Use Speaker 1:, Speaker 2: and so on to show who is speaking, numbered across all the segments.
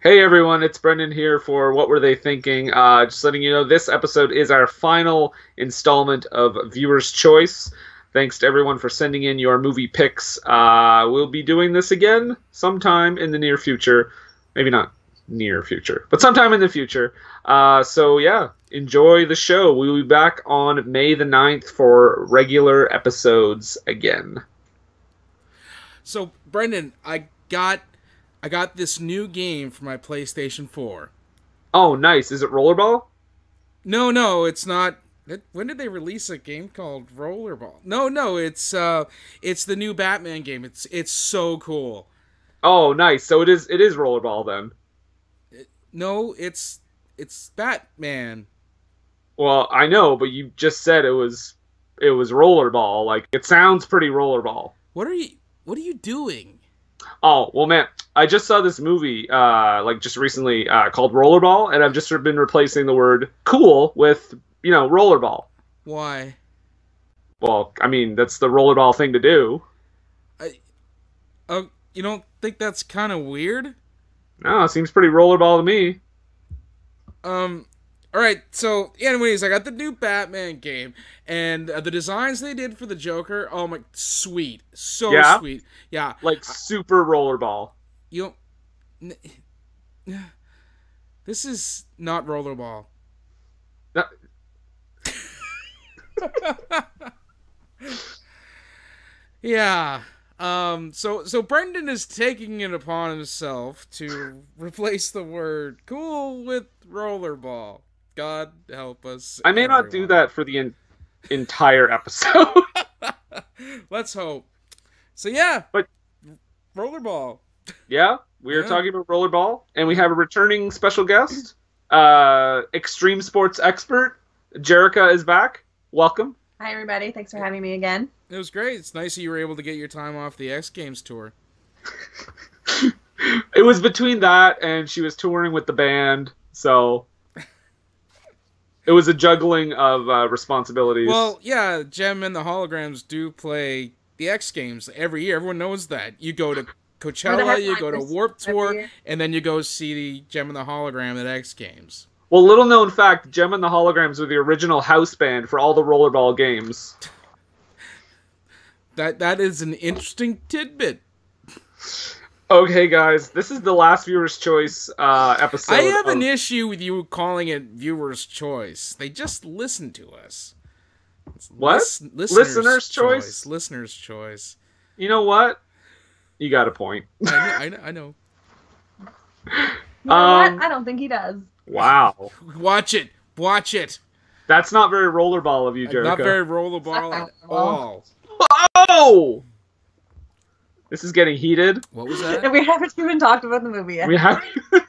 Speaker 1: Hey everyone, it's Brendan here for What Were They Thinking? Just letting you know this episode is our final installment of Viewer's Choice. Thanks to everyone for sending in your movie picks. We'll be doing this again sometime in the near future. Maybe not near future, but sometime in the future. So yeah, enjoy the show. We'll be back on May the 9th for regular episodes again.
Speaker 2: So, Brendan, I got this new game for my PlayStation 4.
Speaker 1: Oh, nice. Is it Rollerball?
Speaker 2: No, it's not. When did they release a game called Rollerball? No, it's the new Batman game. It's so cool.
Speaker 1: Oh, nice. So it is Rollerball then.
Speaker 2: No, it's Batman.
Speaker 1: Well, I know, but you just said it was Rollerball. Like it sounds pretty Rollerball.
Speaker 2: What are you doing?
Speaker 1: Oh, well, man, I just saw this movie like just recently called Rollerball, and I've just been replacing the word cool with, Rollerball.
Speaker 2: Why?
Speaker 1: Well, I mean, that's the Rollerball thing to do.
Speaker 2: You don't think that's kind of weird?
Speaker 1: No, it seems pretty Rollerball to me.
Speaker 2: Alright, so, anyways, I got the new Batman game, and the designs they did for the Joker, oh my, sweet. So
Speaker 1: Yeah?
Speaker 2: sweet. Yeah.
Speaker 1: Like super Rollerball.
Speaker 2: You don't... This is not Rollerball.
Speaker 1: Uh,
Speaker 2: Yeah. So Brendan is taking it upon himself to replace the word cool with rollerball. God help us.
Speaker 1: I may not do
Speaker 2: everyone.
Speaker 1: that for the entire episode.
Speaker 2: Let's hope. So yeah,
Speaker 1: But
Speaker 2: rollerball.
Speaker 1: yeah, we are
Speaker 2: Yeah.
Speaker 1: talking about Rollerball, and we have a returning special guest, extreme sports expert. Jerika is back. Welcome.
Speaker 3: Hi, everybody. Thanks for having me again.
Speaker 2: It was great. It's nice that you were able to get your time off the X Games tour.
Speaker 1: It was between that and she was touring with the band, so it was a juggling of responsibilities.
Speaker 2: Well, yeah, Gem and the Holograms do play the X Games every year. Everyone knows that. You go to Coachella, you go to
Speaker 3: headliners
Speaker 2: Warped
Speaker 3: every
Speaker 2: Tour,
Speaker 3: year.
Speaker 2: and then you go see the Gem and the Hologram at X Games.
Speaker 1: Well, little known fact, Gem and the Holograms were the original house band for all the Rollerball games.
Speaker 2: That is an interesting tidbit.
Speaker 1: Okay, guys, this is the last viewer's choice episode.
Speaker 2: I have an issue with you calling it viewer's choice. They just listen to us. It's
Speaker 1: What? Listener's choice?
Speaker 2: Listener's choice.
Speaker 1: You know what? You got a point.
Speaker 2: I know.
Speaker 3: You know what? I don't think he does.
Speaker 1: Wow.
Speaker 2: Watch it. Watch it.
Speaker 1: That's not very Rollerball of you, Jerika.
Speaker 2: Not very rollerball at all.
Speaker 1: Oh! This is getting heated.
Speaker 2: What was that?
Speaker 3: And we haven't even talked about the movie yet.
Speaker 1: We have.
Speaker 2: Kind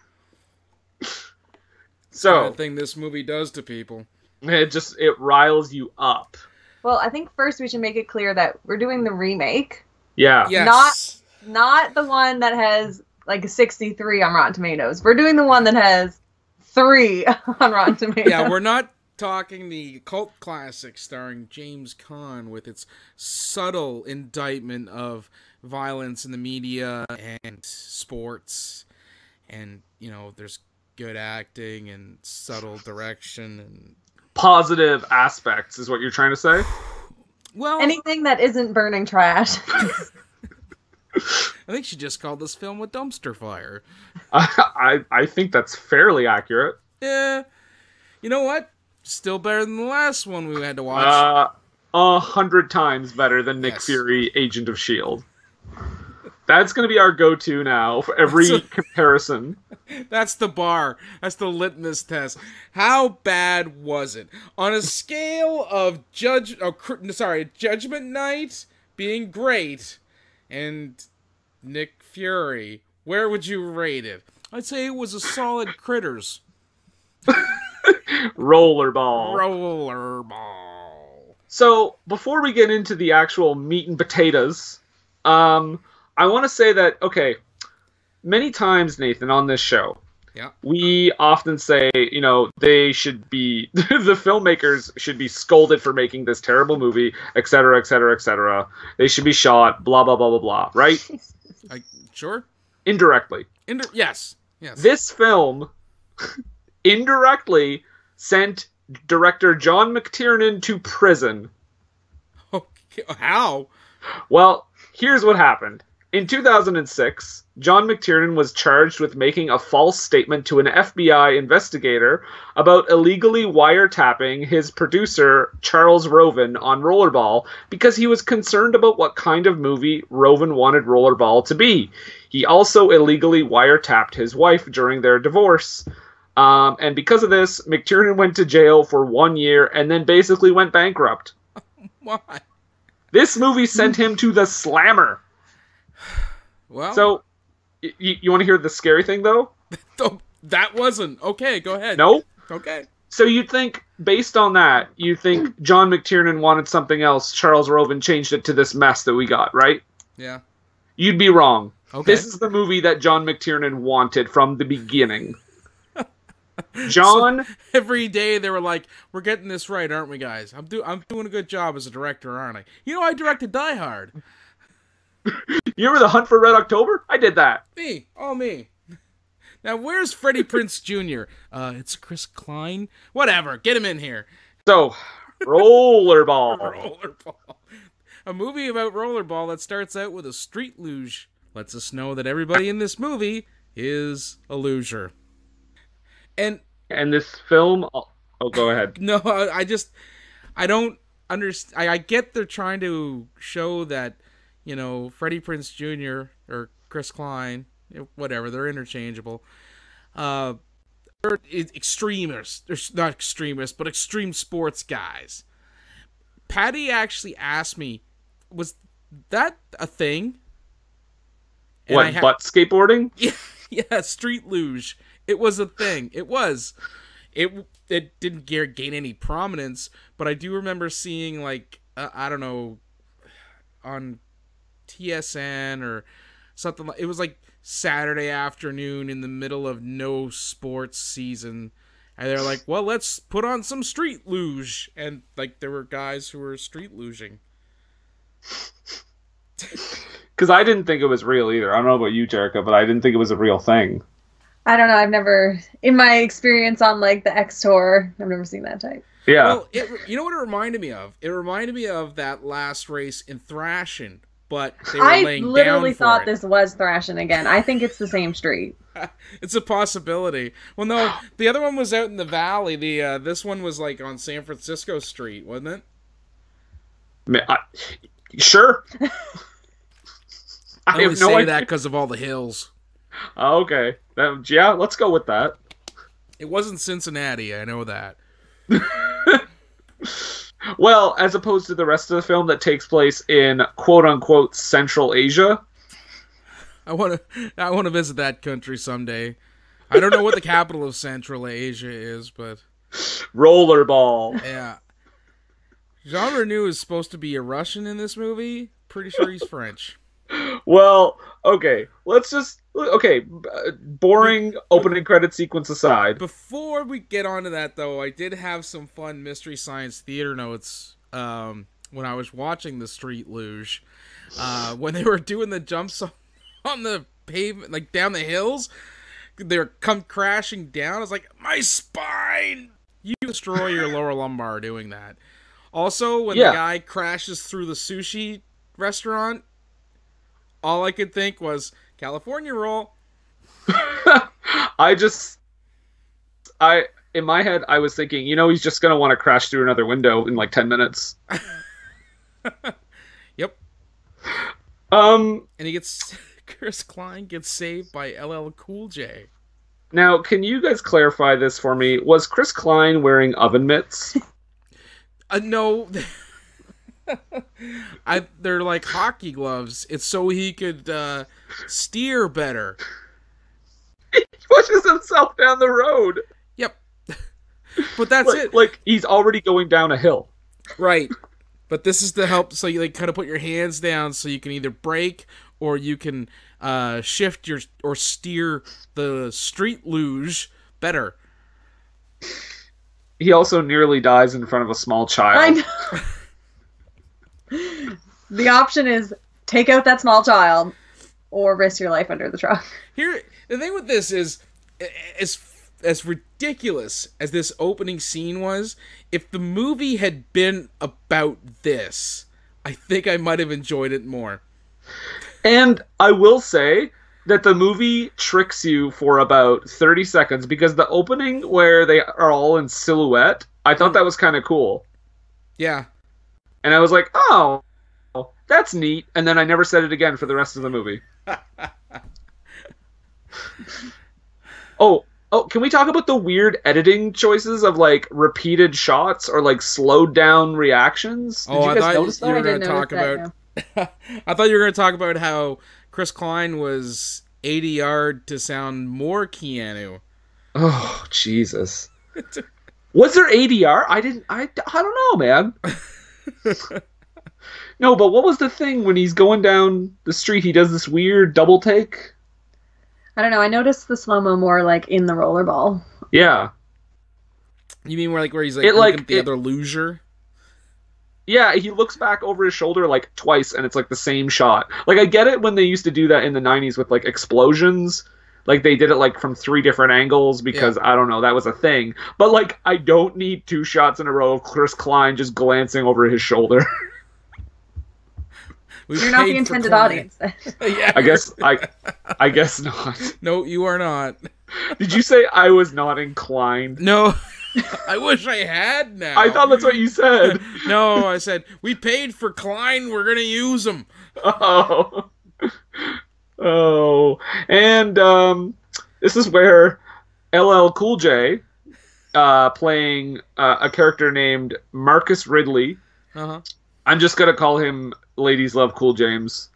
Speaker 1: So
Speaker 2: of thing this movie does to people.
Speaker 1: it riles you up.
Speaker 3: Well, I think first we should make it clear that we're doing the remake,
Speaker 1: Yeah.
Speaker 2: Yes.
Speaker 3: not the one that has like a 63 on Rotten Tomatoes. We're doing the one that has 3 on Rotten Tomatoes.
Speaker 2: Yeah, we're not talking the cult classic starring James Caan with its subtle indictment of violence in the media and sports, and there's good acting and subtle direction and
Speaker 1: Positive aspects is what you're trying to say.
Speaker 2: well,
Speaker 3: Anything that isn't burning trash.
Speaker 2: I think she just called this film a dumpster fire.
Speaker 1: I think that's fairly accurate.
Speaker 2: Yeah, you know what? Still better than the last one we had to watch.
Speaker 1: 100 times better than Nick
Speaker 2: Yes.
Speaker 1: Fury, Agent of S.H.I.E.L.D. That's going to be our go-to now for every comparison.
Speaker 2: That's the bar. That's the litmus test. How bad was it? On a scale of Judgment Night being great and Nick Fury, where would you rate it? I'd say it was a solid Critters.
Speaker 1: Rollerball.
Speaker 2: Rollerball.
Speaker 1: So, before we get into the actual meat and potatoes, I want to say that, okay, many times, Nathan, on this show,
Speaker 2: Yeah.
Speaker 1: we often say, they should be, the filmmakers should be scolded for making this terrible movie, etc., etc., etc. They should be shot, blah, blah, blah, blah, blah, right?
Speaker 2: Sure.
Speaker 1: Indirectly.
Speaker 2: Yes. Yes.
Speaker 1: This film indirectly sent director John McTiernan to prison.
Speaker 2: Okay. How?
Speaker 1: Well, here's what happened. In 2006, John McTiernan was charged with making a false statement to an FBI investigator about illegally wiretapping his producer, Charles Roven, on Rollerball because he was concerned about what kind of movie Roven wanted Rollerball to be. He also illegally wiretapped his wife during their divorce. And because of this, McTiernan went to jail for 1 year and then basically went bankrupt.
Speaker 2: Why?
Speaker 1: This movie sent him to the slammer.
Speaker 2: Well,
Speaker 1: so, you want to hear the scary thing, though?
Speaker 2: That wasn't. Okay, go ahead.
Speaker 1: No?
Speaker 2: Okay.
Speaker 1: So you'd think, based on that, you think John McTiernan wanted something else, Charles Roven changed it to this mess that we got, right?
Speaker 2: Yeah.
Speaker 1: You'd be wrong.
Speaker 2: Okay.
Speaker 1: This is the movie that John McTiernan wanted from the beginning. John...
Speaker 2: So every day they were like, we're getting this right, aren't we, guys? I'm doing a good job as a director, aren't I? You know, I directed Die Hard.
Speaker 1: You remember The Hunt for Red October? I did that.
Speaker 2: Me. All me. Now, where's Freddie Prinze Jr.? It's Chris Klein. Whatever. Get him in here.
Speaker 1: So, Rollerball.
Speaker 2: Rollerball. A movie about rollerball that starts out with a street luge. Lets us know that everybody in this movie is a loser. And
Speaker 1: this film... Oh, go ahead.
Speaker 2: No, I don't understand. I get they're trying to show that, you know, Freddie Prinze Jr. or Chris Klein, whatever, they're interchangeable. They're extremists. They're not extremists, but extreme sports guys. Patty actually asked me, was that a thing? And
Speaker 1: what, butt skateboarding?
Speaker 2: Yeah, street luge. It was a thing. It was. It didn't gain any prominence, but I do remember seeing, like, I don't know, on TSN or something. It was like Saturday afternoon in the middle of no sports season, and they're like, well, let's put on some street luge, and like there were guys who were street luging.
Speaker 1: Because I didn't think it was real either. I don't know about you, Jerika, but I didn't think it was a real thing.
Speaker 3: I don't know. I've never, in my experience on like the X Tour, I've never seen that type.
Speaker 1: Yeah.
Speaker 2: Well, you know what it reminded me of? It reminded me of that last race in Thrashing, but they were laying down for it. I literally thought
Speaker 3: this was Thrashing again. I think it's the same street.
Speaker 2: It's a possibility. Well, no, the other one was out in the valley. This one was like on San Francisco Street, wasn't it?
Speaker 1: Sure.
Speaker 2: I only say that because of all the hills.
Speaker 1: Oh, okay. Yeah, let's go with that.
Speaker 2: It wasn't Cincinnati, I know that.
Speaker 1: Well, as opposed to the rest of the film that takes place in quote-unquote Central Asia.
Speaker 2: I want to visit that country someday. I don't know what the capital of Central Asia is, but...
Speaker 1: Rollerball.
Speaker 2: Yeah. Jean Reno is supposed to be a Russian in this movie. Pretty sure he's French.
Speaker 1: Well, okay. Boring opening credit sequence aside.
Speaker 2: Before we get on to that, though, I did have some fun Mystery Science Theater notes when I was watching the Street Luge. When they were doing the jumps on the pavement, like down the hills, they were come crashing down. I was like, my spine! You destroy your lower lumbar doing that. Also, when the guy crashes through the sushi restaurant, all I could think was, California roll.
Speaker 1: In my head, I was thinking, he's just going to want to crash through another window in like 10 minutes.
Speaker 2: Yep. And Chris Klein gets saved by LL Cool J.
Speaker 1: Now, can you guys clarify this for me? Was Chris Klein wearing oven mitts?
Speaker 2: No. They're like hockey gloves. It's so he could steer better.
Speaker 1: He pushes himself down the road.
Speaker 2: Yep. But that's it.
Speaker 1: Like he's already going down a hill.
Speaker 2: Right. But this is to help, so you kind of put your hands down so you can either brake or you can shift or steer the street luge better.
Speaker 1: He also nearly dies in front of a small child.
Speaker 3: I know. The option is take out that small child or risk your life under the truck.
Speaker 2: Here, the thing with this is as ridiculous as this opening scene was, if the movie had been about this, I think I might have enjoyed it more.
Speaker 1: And I will say that the movie tricks you for about 30 seconds, because the opening where they are all in silhouette, I thought that was kind of cool.
Speaker 2: Yeah. And
Speaker 1: I was like, oh, that's neat. And then I never said it again for the rest of the movie. Oh, can we talk about the weird editing choices of, like, repeated shots or, like, slowed down reactions? Did you guys notice that?
Speaker 2: You were going to talk about... I thought you were going to talk about how Chris Klein was ADR'd to sound more Keanu.
Speaker 1: Oh, Jesus. Was there ADR? I don't know, man. No, but what was the thing when he's going down the street? He does this weird double take.
Speaker 3: I don't know. I noticed the slow-mo more, like, in the rollerball.
Speaker 1: Yeah.
Speaker 2: You mean where he's like looking at the other loser?
Speaker 1: Yeah, he looks back over his shoulder like twice, and it's like the same shot. Like, I get it when they used to do that in the 90s with, like, explosions. Like, they did it, like, from 3 different angles because, I don't know, that was a thing. But, like, I don't need 2 shots in a row of Chris Klein just glancing over his shoulder.
Speaker 3: You're not the intended audience.
Speaker 2: Yeah.
Speaker 1: I guess not.
Speaker 2: No, you are not.
Speaker 1: Did you say I was not inclined?
Speaker 2: No. I wish I had now.
Speaker 1: I thought that's what you said.
Speaker 2: No, I said, we paid for Klein, we're going to use him.
Speaker 1: Oh. And this is where LL Cool J, playing a character named Marcus Ridley.
Speaker 2: Uh-huh.
Speaker 1: I'm just going to call him Ladies Love Cool James.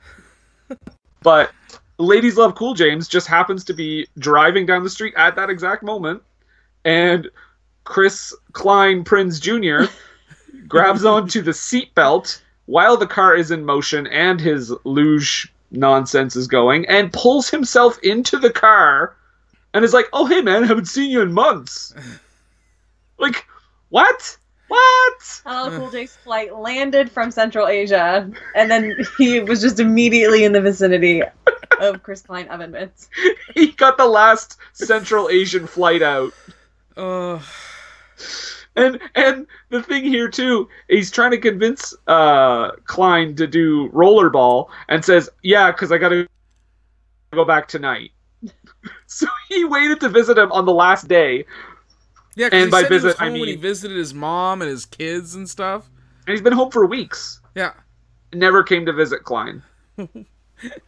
Speaker 1: But Ladies Love Cool James just happens to be driving down the street at that exact moment, and Chris Klein Prinz Jr. grabs onto the seatbelt while the car is in motion and his luge nonsense is going, and pulls himself into the car and is like, oh, hey, man, haven't seen you in months. Like, what? What?
Speaker 3: LL Cool J's flight landed from Central Asia, and then he was just immediately in the vicinity of Chris Klein oven mitts.
Speaker 1: He got the last Central Asian flight out. And the thing here, too, he's trying to convince Klein to do Rollerball and says, yeah, because I got to go back tonight. So he waited to visit him on the last day.
Speaker 2: Yeah, because he said he was home when he visited his mom and his kids and stuff.
Speaker 1: And he's been home for weeks.
Speaker 2: Yeah.
Speaker 1: Never came to visit Klein.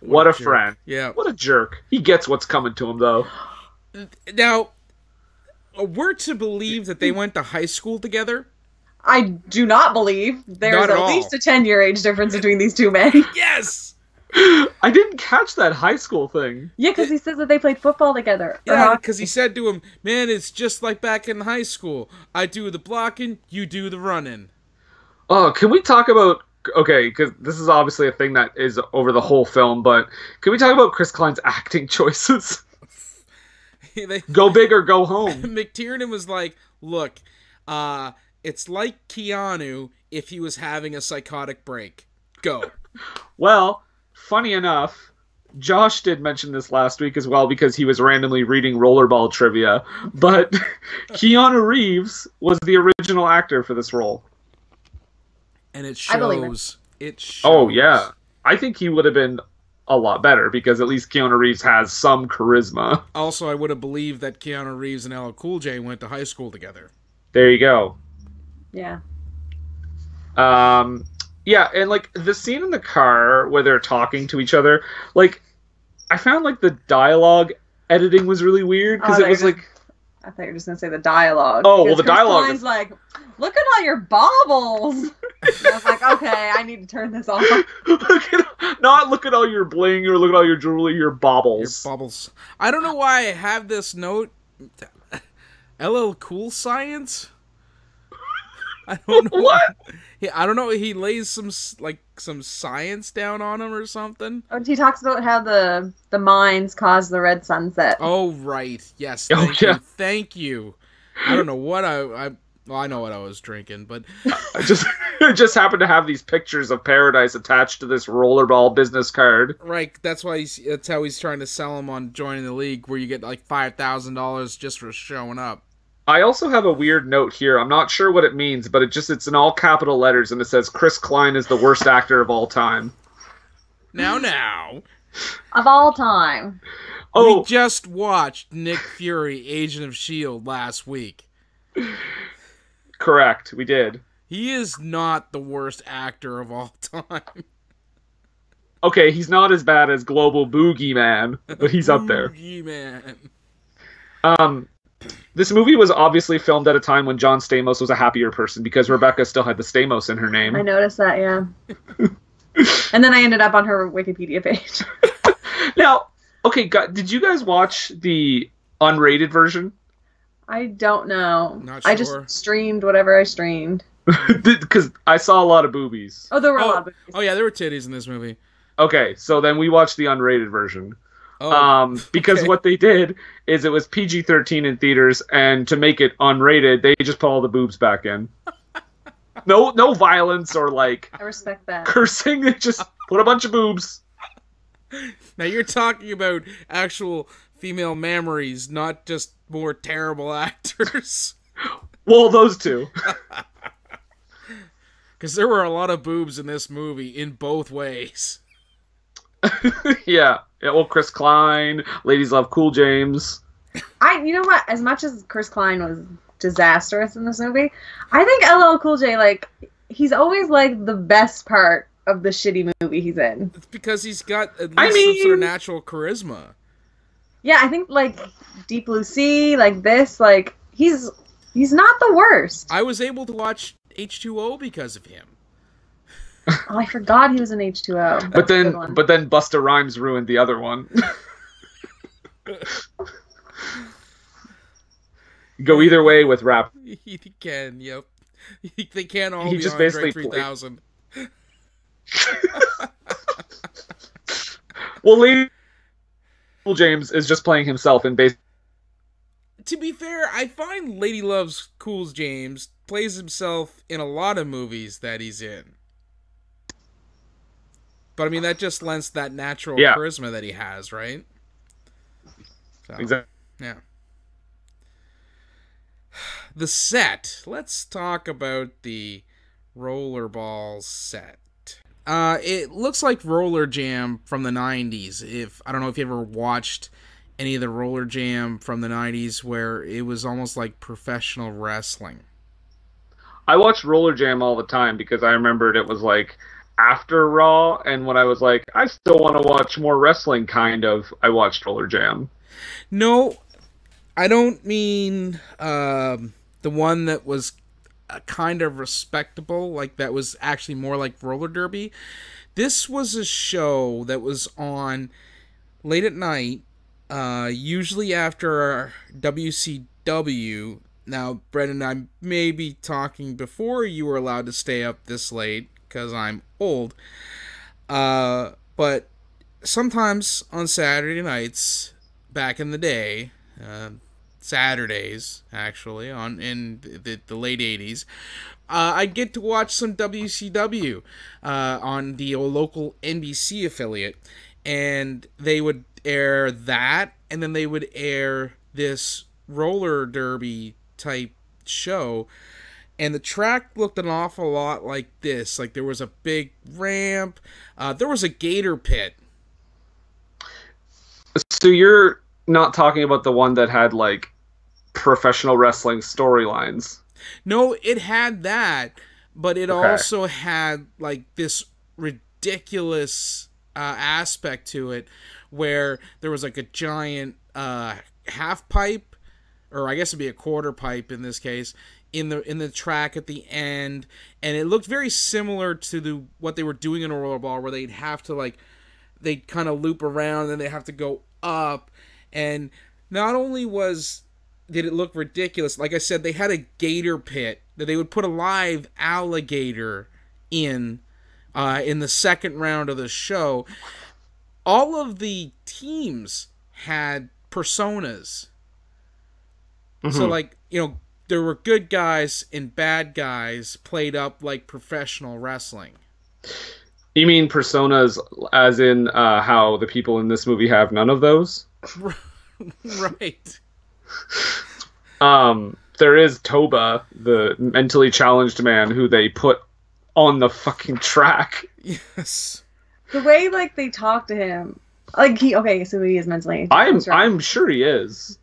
Speaker 1: What a friend.
Speaker 2: Yeah.
Speaker 1: What a jerk. He gets what's coming to him, though.
Speaker 2: Now, we're to believe that they went to high school together?
Speaker 3: I do not believe there's at least a 10-year age difference between these two men.
Speaker 2: Yes!
Speaker 1: I didn't catch that high school thing.
Speaker 3: Yeah, because he says that they played football together.
Speaker 2: Yeah, because he said to him, man, it's just like back in high school. I do the blocking, you do the running.
Speaker 1: Oh, can we talk about... Okay, because this is obviously a thing that is over the whole film, but can we talk about Chris Klein's acting choices? Go big or go home.
Speaker 2: McTiernan was like, look, it's like Keanu if he was having a psychotic break. Go.
Speaker 1: Well, funny enough, Josh did mention this last week as well because he was randomly reading Rollerball trivia, but Keanu Reeves was the original actor for this role.
Speaker 2: And it shows. It shows.
Speaker 1: Oh, yeah. I think he would have been a lot better because at least Keanu Reeves has some charisma.
Speaker 2: Also, I would have believed that Keanu Reeves and LL Cool J went to high school together.
Speaker 1: There you go.
Speaker 3: Yeah.
Speaker 1: Yeah, and, like, the scene in the car where they're talking to each other, like, I found, like, the dialogue editing was really weird because it was, like...
Speaker 3: I thought you were just going to say the dialogue.
Speaker 1: Oh, well, the dialogue...
Speaker 3: Klein's like, look at all your baubles! And I was like, okay, I need to turn this off.
Speaker 1: Not look at all your bling or look at all your jewelry, your baubles.
Speaker 2: Your baubles. I don't know why I have this note. LL Cool Science? I don't know.
Speaker 1: What?
Speaker 2: I don't know. He lays some science down on him or something.
Speaker 3: Oh, he talks about how the mines cause the red sunset.
Speaker 2: Oh, right. Yes. Thank you. I don't know what I know what I was drinking, but
Speaker 1: just just happened to have these pictures of paradise attached to this rollerball business card.
Speaker 2: Right, that's how he's trying to sell them on joining the league, where you get like $5,000 just for showing up.
Speaker 1: I also have a weird note here. I'm not sure what it means, but it's in all capital letters, and it says Chris Klein is the worst actor of all time.
Speaker 2: Now.
Speaker 3: Of all time.
Speaker 1: Oh,
Speaker 2: we just watched Nick Fury, Agent of S.H.I.E.L.D. last week.
Speaker 1: Correct, we did.
Speaker 2: He is not the worst actor of all time.
Speaker 1: Okay, he's not as bad as Global Boogeyman, but he's up there.
Speaker 2: Boogeyman.
Speaker 1: This movie was obviously filmed at a time when John Stamos was a happier person because Rebecca still had the Stamos in her name.
Speaker 3: I noticed that, yeah. And then I ended up on her Wikipedia page.
Speaker 1: Now, okay, did you guys watch the unrated version?
Speaker 3: I don't know.
Speaker 2: Not sure.
Speaker 3: I just streamed whatever I streamed.
Speaker 1: Because I saw a lot of boobies.
Speaker 3: Oh, there were a lot of boobies.
Speaker 2: Oh, yeah, there were titties in this movie.
Speaker 1: Okay, so then we watched the unrated version.
Speaker 2: Oh,
Speaker 1: because
Speaker 2: okay.
Speaker 1: what they did is it was PG-13 in theaters, and to make it unrated, they just put all the boobs back in. No violence or like
Speaker 3: I respect that.
Speaker 1: cursing. They just put a bunch of boobs.
Speaker 2: Now you're talking about actual female mammaries, not just more terrible actors.
Speaker 1: Well, those two.
Speaker 2: Because there were a lot of boobs in this movie in both ways.
Speaker 1: Yeah. Well, Chris Klein, Ladies Love Cool James.
Speaker 3: You know what? As much as Chris Klein was disastrous in this movie, I think LL Cool J, like, he's always like the best part of the shitty movie he's in.
Speaker 2: It's because he's got at least some sort of natural charisma.
Speaker 3: Yeah, I think like Deep Blue Sea, like this, like he's not the worst.
Speaker 2: I was able to watch H2O because of him.
Speaker 3: Oh, I forgot he was in H2O.
Speaker 1: But then Busta Rhymes ruined the other one. Go either way with rap.
Speaker 2: He can, yep. They can't all
Speaker 1: He
Speaker 2: be
Speaker 1: just
Speaker 2: Andre
Speaker 1: basically
Speaker 2: 3000.
Speaker 1: Well, Lady James is just playing himself in base.
Speaker 2: To be fair, I find Lady Loves Cool James plays himself in a lot of movies that he's in. But I mean, that just lends that natural charisma that he has, right? So,
Speaker 1: Exactly.
Speaker 2: Yeah. The set. Let's talk about the Rollerball set. It looks like Roller Jam from the 90s. I don't know if you ever watched any of the Roller Jam from the 90s where it was almost like professional wrestling.
Speaker 1: I watched Roller Jam all the time because I remembered it was like after Raw, and when I was like, I still want to watch more wrestling, I watched Roller Jam.
Speaker 2: No, I don't mean the one that was kind of respectable, like that was actually more like roller derby. This was a show that was on late at night, usually after WCW. Now, Brendan, I may be talking before you were allowed to stay up this late, because I'm old. But sometimes on Saturday nights, back in the day, Saturdays, actually, in the late 80s, I'd get to watch some WCW on the local NBC affiliate, and they would air that, and then they would air this roller derby type show, and the track looked an awful lot like this. Like, there was a big ramp, there was a gator pit.
Speaker 1: So you're not talking about the one that had like professional wrestling storylines?
Speaker 2: No, it had that, but it also had like this ridiculous aspect to it, where there was like a giant half pipe, or I guess it'd be a quarter pipe in this case, in the track at the end, and it looked very similar to what they were doing in a rollerball, where they'd have to they'd kind of loop around, and then they have to go up. And not only did it look ridiculous, like I said, they had a gator pit that they would put a live alligator in the second round of the show. All of the teams had personas. Mm-hmm. So, like, there were good guys and bad guys played up like professional wrestling.
Speaker 1: You mean personas, as in how the people in this movie have none of those?
Speaker 2: Right.
Speaker 1: There is Toba, the mentally challenged man who they put on the fucking track.
Speaker 2: Yes.
Speaker 3: The way like they talk to him, like so he is mentally.
Speaker 1: I'm sure he is.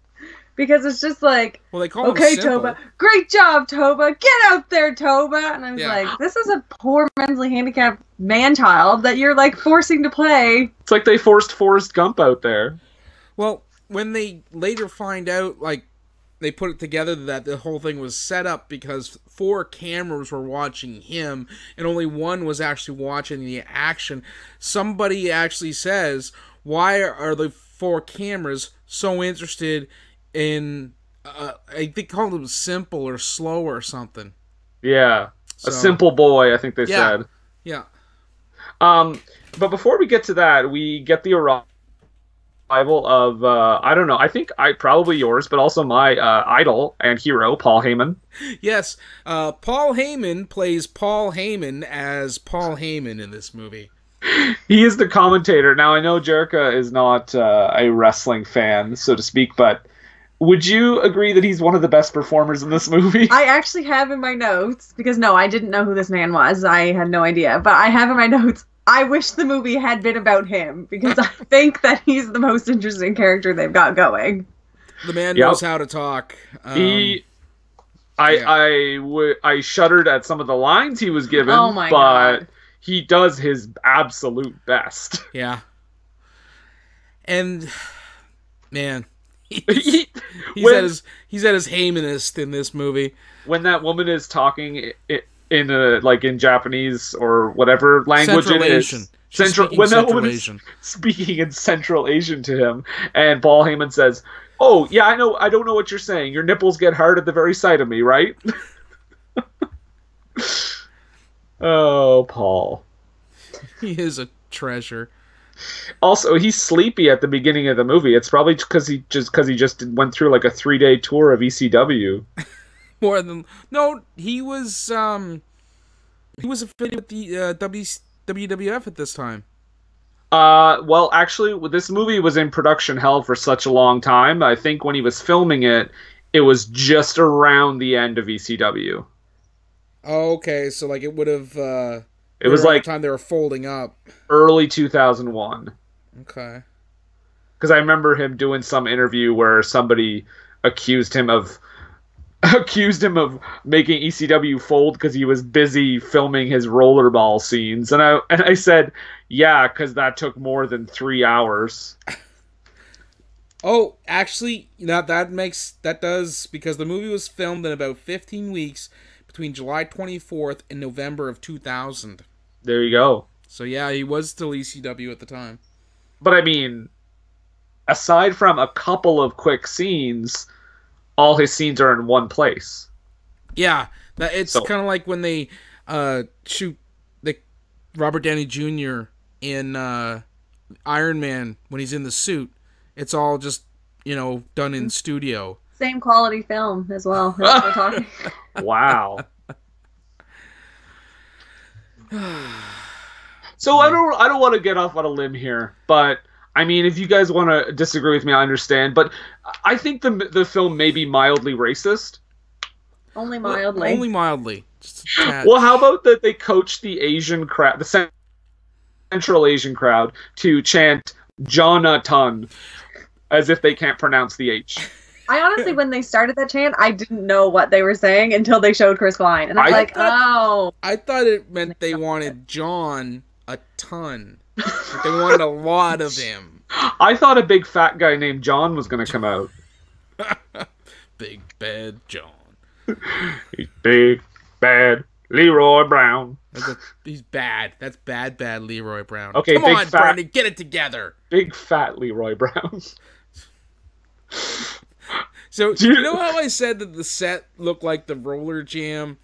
Speaker 3: Because it's just like,
Speaker 2: well, they call
Speaker 3: okay,
Speaker 2: him simple.
Speaker 3: Toba, great job, Toba, get out there, Toba. And I was like, this is a poor mentally handicapped man-child that you're like forcing to play.
Speaker 1: It's like they forced Forrest Gump out there.
Speaker 2: Well, when they later find out, like, they put it together that the whole thing was set up because 4 cameras were watching him and only one was actually watching the action. Somebody actually says, why are the 4 cameras so interested in, I think they called him simple or slow or something.
Speaker 1: Yeah. A simple boy, I think they said.
Speaker 2: Yeah.
Speaker 1: But before we get to that, we get the arrival of, I don't know, I think probably yours, but also my idol and hero, Paul Heyman.
Speaker 2: Yes. Paul Heyman plays Paul Heyman as Paul Heyman in this movie.
Speaker 1: He is the commentator. Now, I know Jerika is not a wrestling fan, so to speak, but would you agree that he's one of the best performers in this movie?
Speaker 3: I actually have in my notes, because no, I didn't know who this man was. I had no idea. But I have in my notes, I wish the movie had been about him, because I think that he's the most interesting character they've got going.
Speaker 2: The man knows how to talk.
Speaker 1: I shuddered at some of the lines he was given, but
Speaker 3: God.
Speaker 1: He does his absolute best.
Speaker 2: Yeah. And, man... He's at his Heymanist in this movie.
Speaker 1: When that woman is talking in Japanese or whatever language it is, when that woman is speaking in Central Asian to him, and Paul Heyman says, "Oh yeah, I know. I don't know what you're saying. Your nipples get hard at the very sight of me, right?" Oh, Paul.
Speaker 2: He is a treasure.
Speaker 1: Also, he's sleepy at the beginning of the movie. It's probably because he just went through like a 3-day tour of ECW.
Speaker 2: More than he was affiliated with the WWF at this time.
Speaker 1: Well, actually, this movie was in production hell for such a long time. I think when he was filming it, it was just around the end of ECW.
Speaker 2: Oh, okay, so like it would have.
Speaker 1: It was like
Speaker 2: the time they were folding up.
Speaker 1: Early 2001.
Speaker 2: Okay.
Speaker 1: Because I remember him doing some interview where somebody accused him of making ECW fold because he was busy filming his rollerball scenes, and I said, yeah, because that took more than 3 hours.
Speaker 2: Oh, actually, that does, because the movie was filmed in about 15 weeks between July 24th and November of 2000.
Speaker 1: There you go.
Speaker 2: So yeah, he was still ECW at the time.
Speaker 1: But I mean, aside from a couple of quick scenes, all his scenes are in one place.
Speaker 2: Yeah, it's kind of like when they shoot Robert Downey Jr. in Iron Man when he's in the suit. It's all just, done in studio.
Speaker 3: Same quality film as well. As we're talking.
Speaker 1: Wow. So I don't want to get off on a limb here, but I mean, if you guys want to disagree with me, I understand. But I think the film may be mildly racist.
Speaker 3: Only mildly.
Speaker 2: Only mildly. Just a tad.
Speaker 1: Well, how about that they coach the Asian crowd, the Central Asian crowd, to chant Jonathan as if they can't pronounce the H.
Speaker 3: I honestly, when they started that chant, I didn't know what they were saying until they showed Chris Klein. And I thought
Speaker 2: it meant they wanted John a ton. Like they wanted a lot of him.
Speaker 1: I thought a big fat guy named John was going to come out.
Speaker 2: Big bad John.
Speaker 1: He's big, bad Leroy Brown.
Speaker 2: He's bad. That's bad Leroy Brown.
Speaker 1: Okay,
Speaker 2: come on, Brandon, get it together.
Speaker 1: Big fat Leroy Brown.
Speaker 2: So, you know how I said that the set looked like the Roller Jam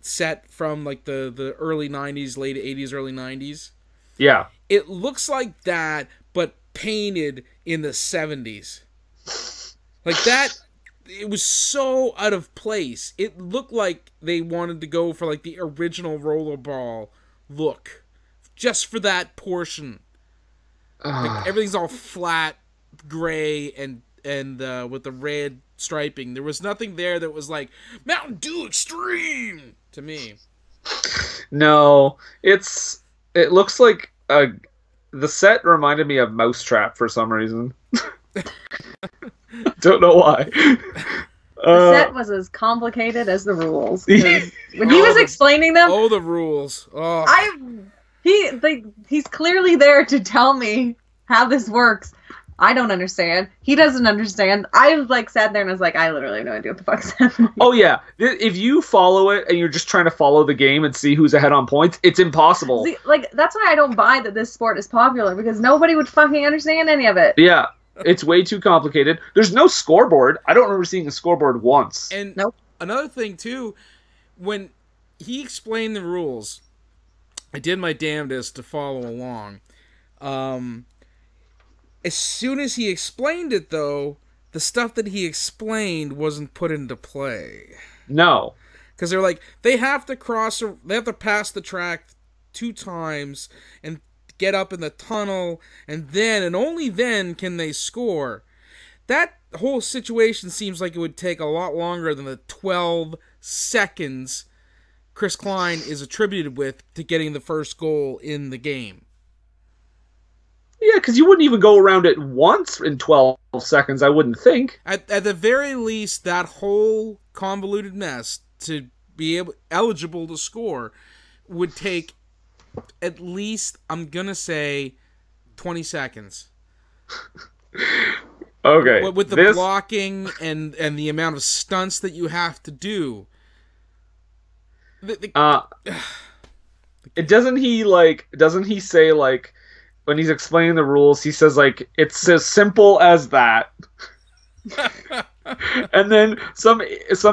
Speaker 2: set from like the early 90s, late 80s, early 90s?
Speaker 1: Yeah.
Speaker 2: It looks like that, but painted in the 70s. Like that it was so out of place. It looked like they wanted to go for like the original Rollerball look, just for that portion. Like, everything's all flat, gray, and with the red striping. There was nothing there that was like Mountain Dew Extreme to me.
Speaker 1: No, it looks like the set reminded me of Mousetrap for some reason. Don't know why.
Speaker 3: The set was as complicated as the rules. When he was explaining them,
Speaker 2: the rules.
Speaker 3: He's clearly there to tell me how this works. I don't understand. He doesn't understand. I like sat there and was like, I literally have no idea what the fuck's happening.
Speaker 1: Oh yeah, if you follow it and you're just trying to follow the game and see who's ahead on points, it's impossible.
Speaker 3: See, like that's why I don't buy that this sport is popular, because nobody would fucking understand any of it.
Speaker 1: Yeah, it's way too complicated. There's no scoreboard. I don't remember seeing a scoreboard once.
Speaker 2: And
Speaker 3: nope.
Speaker 2: Another thing too, when he explained the rules, I did my damnedest to follow along. As soon as he explained it, though, the stuff that he explained wasn't put into play.
Speaker 1: No.
Speaker 2: Because they're like, they have to pass the track 2 times and get up in the tunnel, and then, and only then, can they score. That whole situation seems like it would take a lot longer than the 12 seconds Chris Klein is attributed with to getting the first goal in the game.
Speaker 1: Yeah, because you wouldn't even go around it once in 12 seconds, I wouldn't think.
Speaker 2: At the very least, that whole convoluted mess to be eligible to score would take at least, I'm going to say, 20 seconds.
Speaker 1: Okay.
Speaker 2: With the blocking and the amount of stunts that you have to do.
Speaker 1: Doesn't he say, like, when he's explaining the rules, he says, like, it's as simple as that. And then some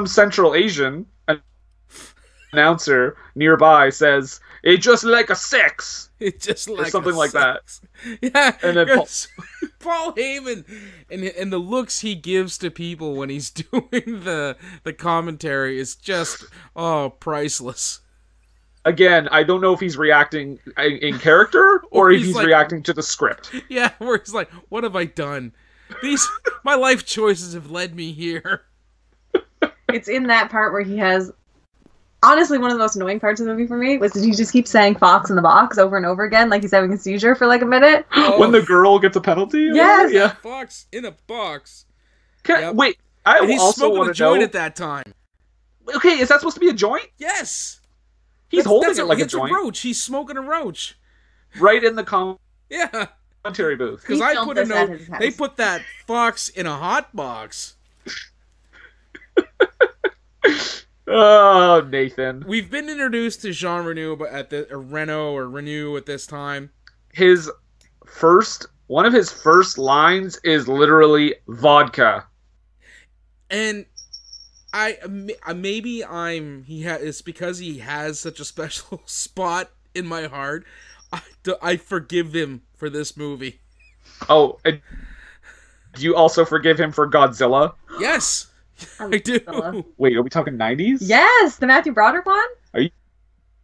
Speaker 1: Central Asian announcer nearby says, it's just like a 6.
Speaker 2: It's just like
Speaker 1: or something like that.
Speaker 2: Yeah.
Speaker 1: And then
Speaker 2: Paul Heyman and the looks he gives to people when he's doing the commentary is just priceless. Again,
Speaker 1: I don't know if he's reacting in character or if he's like, reacting to the script.
Speaker 2: Yeah, where he's like, what have I done? My life choices have led me here.
Speaker 3: It's in that part where he has... Honestly, one of the most annoying parts of the movie for me was that he just keeps saying Fox in the box over and over again, like he's having a seizure for like a minute.
Speaker 1: When the girl gets a penalty?
Speaker 3: Yes!
Speaker 2: Yeah. Fox in a box.
Speaker 1: Wait,
Speaker 2: and he's also smoking a joint at that time.
Speaker 1: Okay, is that supposed to be a joint?
Speaker 2: Yes!
Speaker 1: He's holding it like a joint.
Speaker 2: It's a roach. He's smoking a roach.
Speaker 1: Right in the commentary booth.
Speaker 2: Because I put a note. They put that Fox in a hot box.
Speaker 1: Oh, Nathan.
Speaker 2: We've been introduced to Jean Reno at this time.
Speaker 1: One of his first lines is literally vodka.
Speaker 2: And it's because he has such a special spot in my heart. I forgive him for this movie.
Speaker 1: Oh, do you also forgive him for Godzilla?
Speaker 2: Yes, I do.
Speaker 3: Godzilla.
Speaker 1: Wait, are we talking 90s?
Speaker 3: Yes, the Matthew Broderick one?
Speaker 1: Are you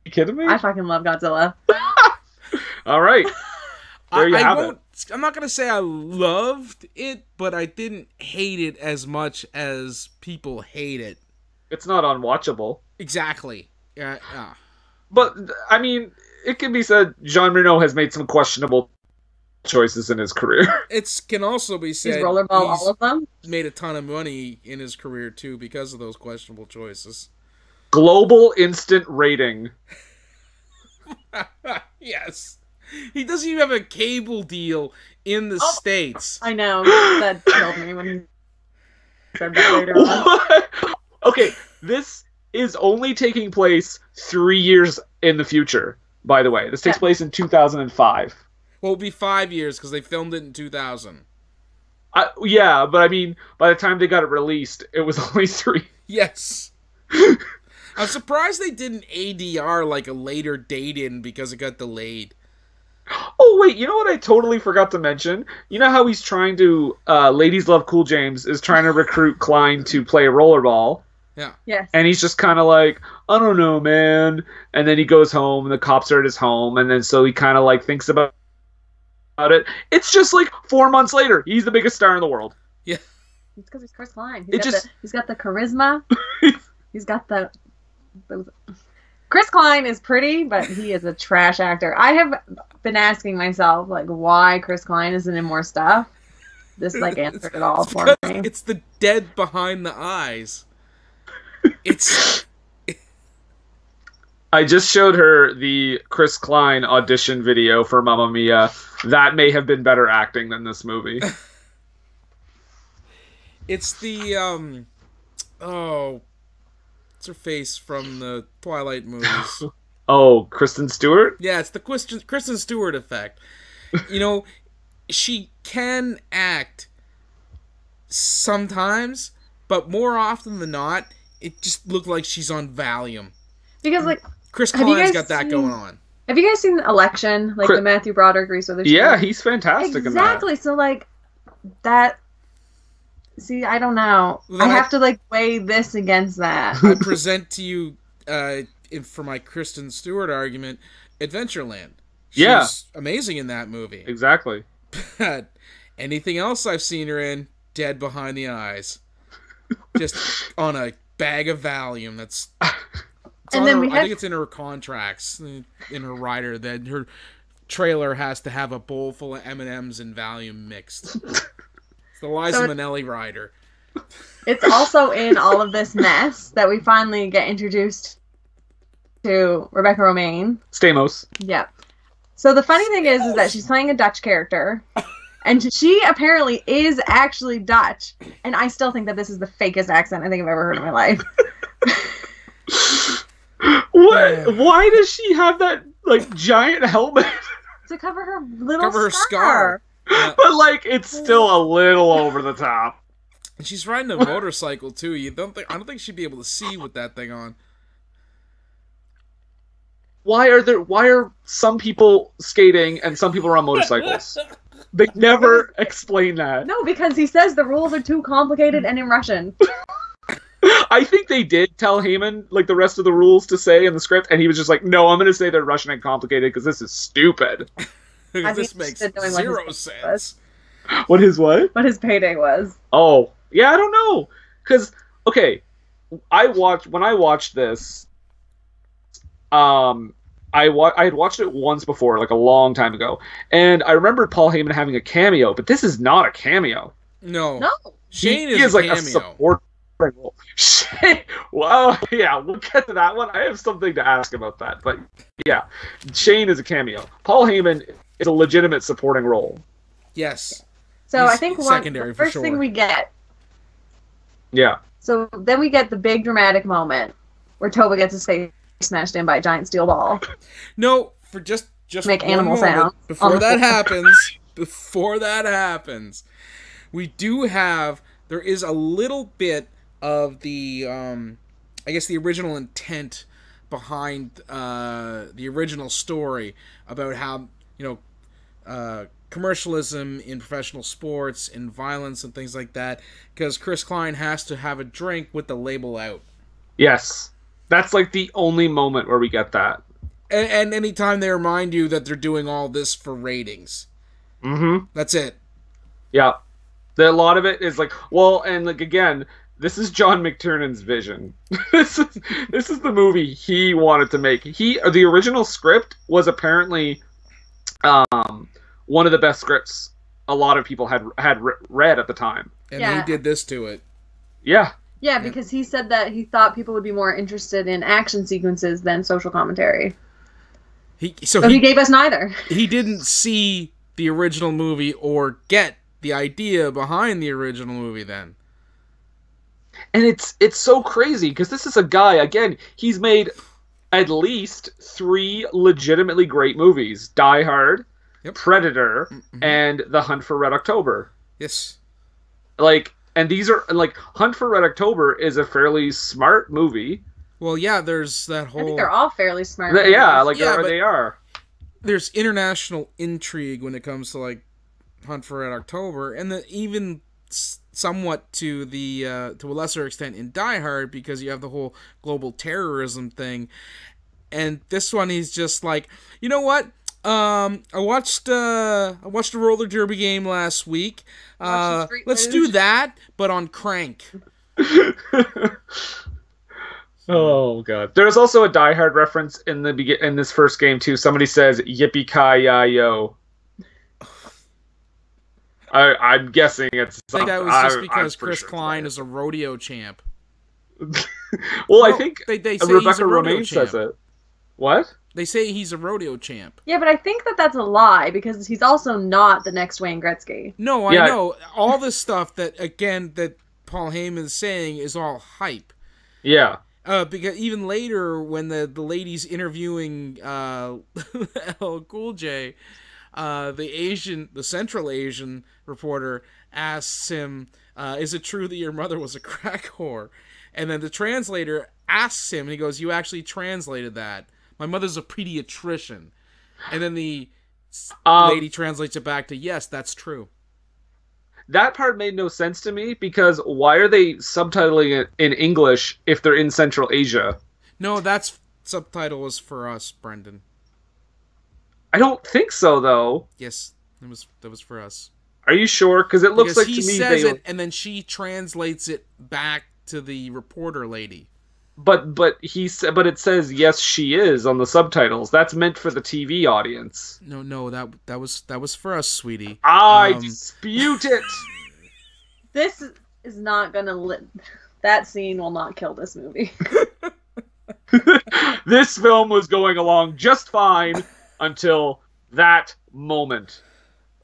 Speaker 1: kidding me?
Speaker 3: I fucking love Godzilla.
Speaker 1: All right. There you have it.
Speaker 2: I'm not going to say I loved it, but I didn't hate it as much as people hate it.
Speaker 1: It's not unwatchable.
Speaker 2: Exactly.
Speaker 1: But, I mean, it can be said Jean Reno has made some questionable choices in his career.
Speaker 2: It can also be said
Speaker 3: he's Rollerball all of them.
Speaker 2: Made a ton of money in his career, too, because of those questionable choices.
Speaker 1: Global instant rating.
Speaker 2: Yes. He doesn't even have a cable deal in the States.
Speaker 3: I know. That killed me when he said that later on.
Speaker 1: Okay, this is only taking place 3 years in the future, by the way. This takes place in 2005.
Speaker 2: Well, it'll be 5 years because they filmed it in 2000.
Speaker 1: Yeah, but I mean, by the time they got it released, it was only 3.
Speaker 2: Yes. I'm surprised they didn't ADR like a later date in because it got delayed.
Speaker 1: Oh, wait, you know what I totally forgot to mention? You know how he's trying to, Ladies Love Cool James is trying to recruit Klein to play rollerball?
Speaker 2: Yeah.
Speaker 3: Yes.
Speaker 1: And he's just kind of like, I don't know, man. And then he goes home, and the cops are at his home, and then so he kind of like thinks about it. It's just like 4 months later, he's the biggest star in the world.
Speaker 2: Yeah.
Speaker 3: It's because he's Chris Klein. He's got the charisma. He's got the... Chris Klein is pretty, but he is a trash actor. I have been asking myself, like, why Chris Klein isn't in more stuff. This, like, answered it all for me.
Speaker 2: It's the dead behind the eyes. It's...
Speaker 1: I just showed her the Chris Klein audition video for Mamma Mia. That may have been better acting than this movie.
Speaker 2: It's the, what's her face from the Twilight movies?
Speaker 1: Oh, Kristen Stewart?
Speaker 2: Yeah, it's the Kristen Stewart effect. You know, she can act sometimes, but more often than not, it just looked like she's on Valium.
Speaker 3: Because, like...
Speaker 2: Chris Klein's got that going on.
Speaker 3: Have you guys seen Election? Like, the Matthew Broderick, Reese Witherspoon?
Speaker 1: Yeah, he's fantastic in that.
Speaker 3: Exactly, so, like, that... See, I don't know. I have to, like, weigh this against that.
Speaker 2: I present to you, for my Kristen Stewart argument, Adventureland. She's amazing in that movie.
Speaker 1: Exactly.
Speaker 2: But anything else I've seen her in, dead behind the eyes. Just on a bag of Valium. That's... I think it's in her contracts, in her rider, that her trailer has to have a bowl full of M&Ms and Valium mixed. It's the Liza Minnelli rider.
Speaker 3: It's also in all of this mess that we finally get introduced to Rebecca Romijn.
Speaker 1: Stamos.
Speaker 3: Yep. So the funny thing is that she's playing a Dutch character, and she apparently is actually Dutch, and I still think that this is the fakest accent I think I've ever heard in my life.
Speaker 1: What? Why does she have that, like, giant helmet?
Speaker 3: To cover her little scar.
Speaker 2: Yeah.
Speaker 1: But, like, it's still a little over the top.
Speaker 2: And she's riding a motorcycle, too. I don't think she'd be able to see with that thing on.
Speaker 1: Why are some people skating and some people are on motorcycles? They never explain that.
Speaker 3: No, because he says the rules are too complicated and in Russian.
Speaker 1: I think they did tell Heyman, like, the rest of the rules to say in the script, and he was just like, no, I'm going to say they're Russian and complicated because this is stupid.
Speaker 2: This makes zero sense.
Speaker 1: What his
Speaker 3: payday was.
Speaker 1: Oh, yeah, I don't know. Because, okay, when I watched this, I had watched it once before, like a long time ago, and I remember Paul Heyman having a cameo, but this is not a cameo.
Speaker 2: No.
Speaker 1: Shane is like a support. Shane, well, yeah, we'll get to that one. I have something to ask about that, but yeah, Shane is a cameo. Paul Heyman is a legitimate supporting role.
Speaker 2: Yes.
Speaker 3: So I think the first thing we get.
Speaker 1: Yeah.
Speaker 3: So then we get the big dramatic moment where Toba gets his face smashed in by a giant steel ball.
Speaker 2: No, for just
Speaker 3: make animal sounds.
Speaker 2: Before that happens, there is a little bit of the, I guess the original intent behind the original story about how, commercialism in professional sports and violence and things like that, because Chris Klein has to have a drink with the label out.
Speaker 1: Yes. That's like the only moment where we get that.
Speaker 2: And anytime they remind you that they're doing all this for ratings.
Speaker 1: Mm-hmm.
Speaker 2: That's it.
Speaker 1: Yeah. A lot of it is like, well, and like again, this is John McTiernan's vision. This is the movie he wanted to make. The original script was apparently one of the best scripts a lot of people had read at the time.
Speaker 2: And he did this to it.
Speaker 1: Yeah.
Speaker 3: Yeah, because he said that he thought people would be more interested in action sequences than social commentary. So he gave us neither.
Speaker 2: He didn't see the original movie or get the idea behind the original movie then.
Speaker 1: And it's so crazy because this is a guy, again, he's made at least 3 legitimately great movies. Die Hard, Predator, and The Hunt for Red October.
Speaker 2: Yes.
Speaker 1: And these are, Hunt for Red October is a fairly smart movie.
Speaker 2: Well, yeah, there's that whole...
Speaker 3: I think they're all fairly smart.
Speaker 1: They are.
Speaker 2: there's international intrigue when it comes to like Hunt for Red October, and even somewhat to a lesser extent in Die Hard, because you have the whole global terrorism thing. And this one, he's just like, you know what? I watched a roller derby game last week. Let's do that, but on crank.
Speaker 1: Oh god! There's also a Die Hard reference in this first game too. Somebody says "Yippee ki yo." I'm guessing it's.
Speaker 2: I think that was just because Chris Klein is a rodeo champ.
Speaker 1: Well, I think
Speaker 2: they say
Speaker 1: Rebecca Romaine says it. What?
Speaker 2: They say he's a rodeo champ.
Speaker 3: Yeah, but I think that's a lie, because he's also not the next Wayne Gretzky.
Speaker 2: No, I know. All this stuff that Paul Heyman is saying is all hype.
Speaker 1: Yeah.
Speaker 2: Because even later, when the lady's interviewing LL Cool J, the Central Asian reporter asks him, "Is it true that your mother was a crack whore?" And then the translator asks him, and he goes, "You actually translated that. My mother's a pediatrician." And then the lady translates it back to, "Yes, that's true."
Speaker 1: That part made no sense to me, because why are they subtitling it in English if they're in Central Asia?
Speaker 2: No, that subtitle was for us, Brendan.
Speaker 1: I don't think so, though.
Speaker 2: Yes, that was for us.
Speaker 1: Are you sure? Because it looks like to me
Speaker 2: he says it, and then she translates it back to the reporter lady.
Speaker 1: But it says "yes, she is" on the subtitles. That's meant for the TV audience.
Speaker 2: No, that was for us, sweetie.
Speaker 1: I dispute it.
Speaker 3: This is not gonna that scene will not kill this movie.
Speaker 1: This film was going along just fine until that moment.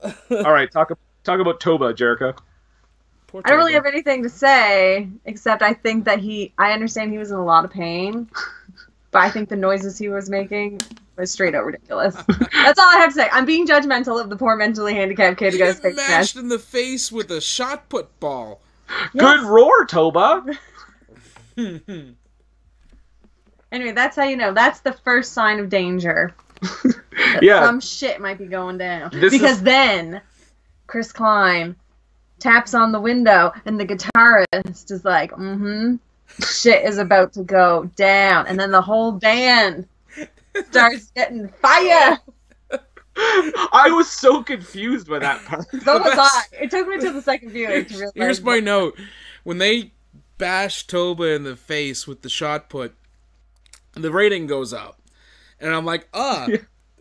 Speaker 1: All right, talk about Toba, Jerika.
Speaker 3: I don't really have anything to say, except I think that I understand he was in a lot of pain, but I think the noises he was making was straight up ridiculous. That's all I have to say. I'm being judgmental of the poor mentally handicapped kid who got his face
Speaker 2: smashed in the face with a shot put ball.
Speaker 3: Yes.
Speaker 1: Good roar, Toba.
Speaker 3: Anyway, that's how you know. That's the first sign of danger.
Speaker 1: Yeah.
Speaker 3: Some shit might be going down. Then Chris Klein taps on the window, and the guitarist is like, shit is about to go down. And then the whole band starts getting fire.
Speaker 1: I was so confused by that part.
Speaker 3: So was I. It took me to the second viewing to realize.
Speaker 2: Here's my note. When they bash Toba in the face with the shot put, the rating goes up. And I'm like,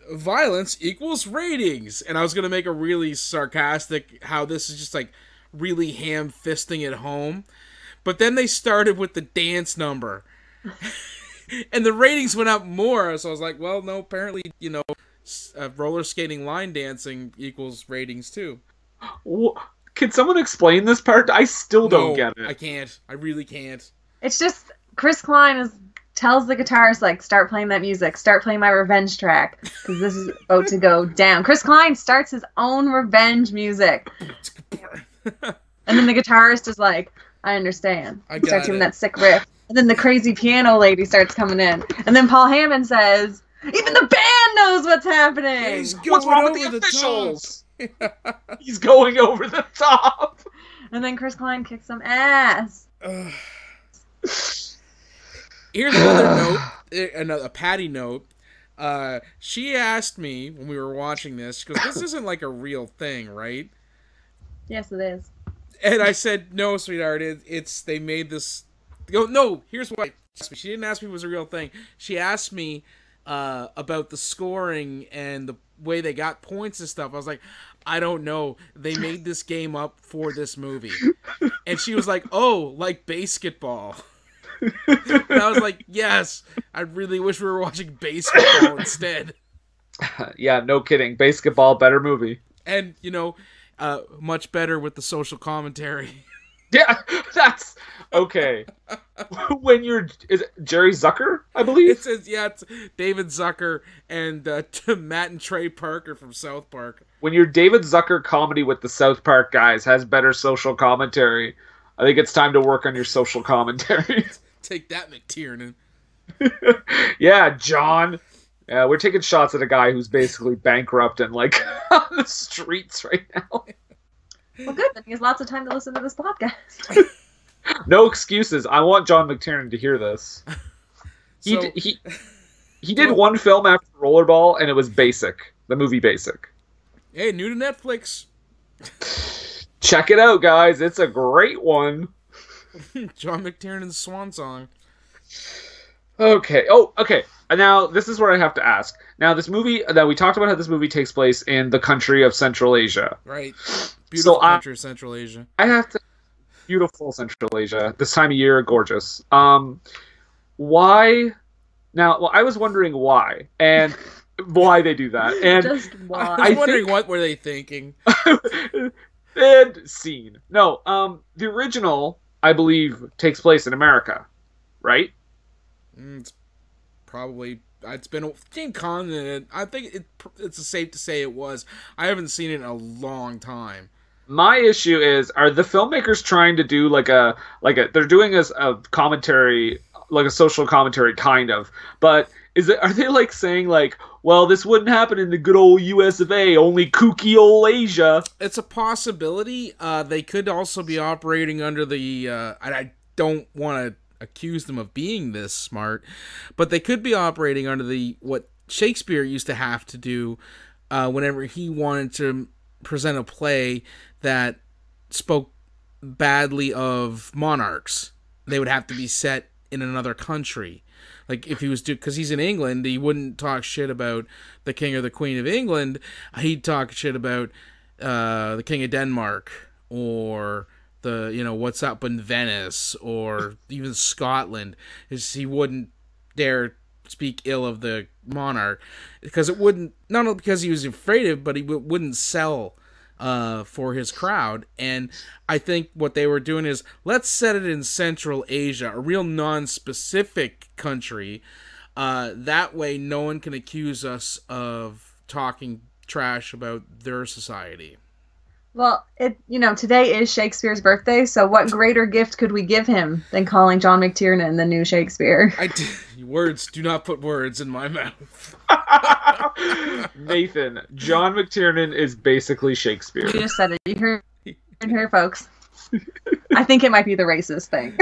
Speaker 2: violence equals ratings. And I was going to make a really sarcastic, how this is just like really ham-fisting at home. But then they started with the dance number. And the ratings went up more. So I was like, well, no, apparently, roller skating line dancing equals ratings too.
Speaker 1: Can someone explain this part? I still don't get it.
Speaker 2: I can't. I really can't.
Speaker 3: It's just Chris Klein tells the guitarist, like, start playing that music. Start playing my revenge track. Because this is about to go down. Chris Klein starts his own revenge music. And then the guitarist is like, I understand. He starts doing that sick riff. And then the crazy piano lady starts coming in. And then Paul Heyman says, even the band knows what's happening.
Speaker 1: What's wrong with the officials? He's going over the top.
Speaker 3: And then Chris Klein kicks some ass.
Speaker 2: Here's another note, a Patty note. She asked me when we were watching this, she goes, this isn't like a real thing, right?
Speaker 3: Yes, it is.
Speaker 2: And I said, no, sweetheart, they made this. No, here's why. She didn't ask me if it was a real thing. She asked me about the scoring and the way they got points and stuff. I was like, I don't know. They made this game up for this movie. And she was like, oh, like basketball. And I was like, yes, I really wish we were watching basketball instead.
Speaker 1: Yeah, no kidding. Basketball, better movie.
Speaker 2: And, much better with the social commentary.
Speaker 1: Yeah, that's okay. Is it Jerry Zucker, I believe?
Speaker 2: It says, it's David Zucker and Matt and Trey Parker from South Park.
Speaker 1: When your David Zucker comedy with the South Park guys has better social commentary, I think it's time to work on your social commentary.
Speaker 2: Take that, McTiernan.
Speaker 1: Yeah, John. Yeah, we're taking shots at a guy who's basically bankrupt and like on the streets right now.
Speaker 3: Well, good. Then he has lots of time to listen to this podcast.
Speaker 1: No excuses. I want John McTiernan to hear this.
Speaker 2: So,
Speaker 1: He did one film after Rollerball, and it was Basic, the movie Basic.
Speaker 2: hey, new to Netflix.
Speaker 1: Check it out, guys. It's a great one.
Speaker 2: John McTiernan's swan song.
Speaker 1: Okay. Oh, okay. And now this is where I have to ask. Now, this movie that we talked about, how this movie takes place in the country of Central Asia.
Speaker 2: Right. Beautiful country of Central Asia.
Speaker 1: I have to. Beautiful Central Asia. This time of year, gorgeous. Why? Now, well, I was wondering why and why they do that. And
Speaker 3: Just why?
Speaker 2: I was wondering what were they thinking.
Speaker 1: and scene. No, the original, I believe, takes place in America, right?
Speaker 2: It's probably it's been a same continent. I think it's safe to say it was. I haven't seen it in a long time.
Speaker 1: My issue is, are the filmmakers trying to do they're doing a commentary, like a social commentary kind of, but are they like saying like, well, this wouldn't happen in the good old US of A, only kooky old Asia?
Speaker 2: It's a possibility. They could also be operating under the and I don't want to accuse them of being this smart, but they could be operating under what Shakespeare used to have to do whenever he wanted to present a play that spoke badly of monarchs. They would have to be set in another country. Like if he was because he's in England, he wouldn't talk shit about the king or the queen of England. He'd talk shit about the king of Denmark or what's up in Venice or even Scotland. He wouldn't dare speak ill of the monarch because it wouldn't, not only because he was afraid of, but he wouldn't sell for his crowd. And I think what they were doing is, let's set it in Central Asia, a real non-specific country. That way no one can accuse us of talking trash about their society.
Speaker 3: Well, today is Shakespeare's birthday, so what greater gift could we give him than calling John McTiernan the new Shakespeare?
Speaker 2: Words, do not put words in my mouth.
Speaker 1: Nathan, John McTiernan is basically Shakespeare.
Speaker 3: You just said it. You heard it here, folks. I think it might be the racist thing.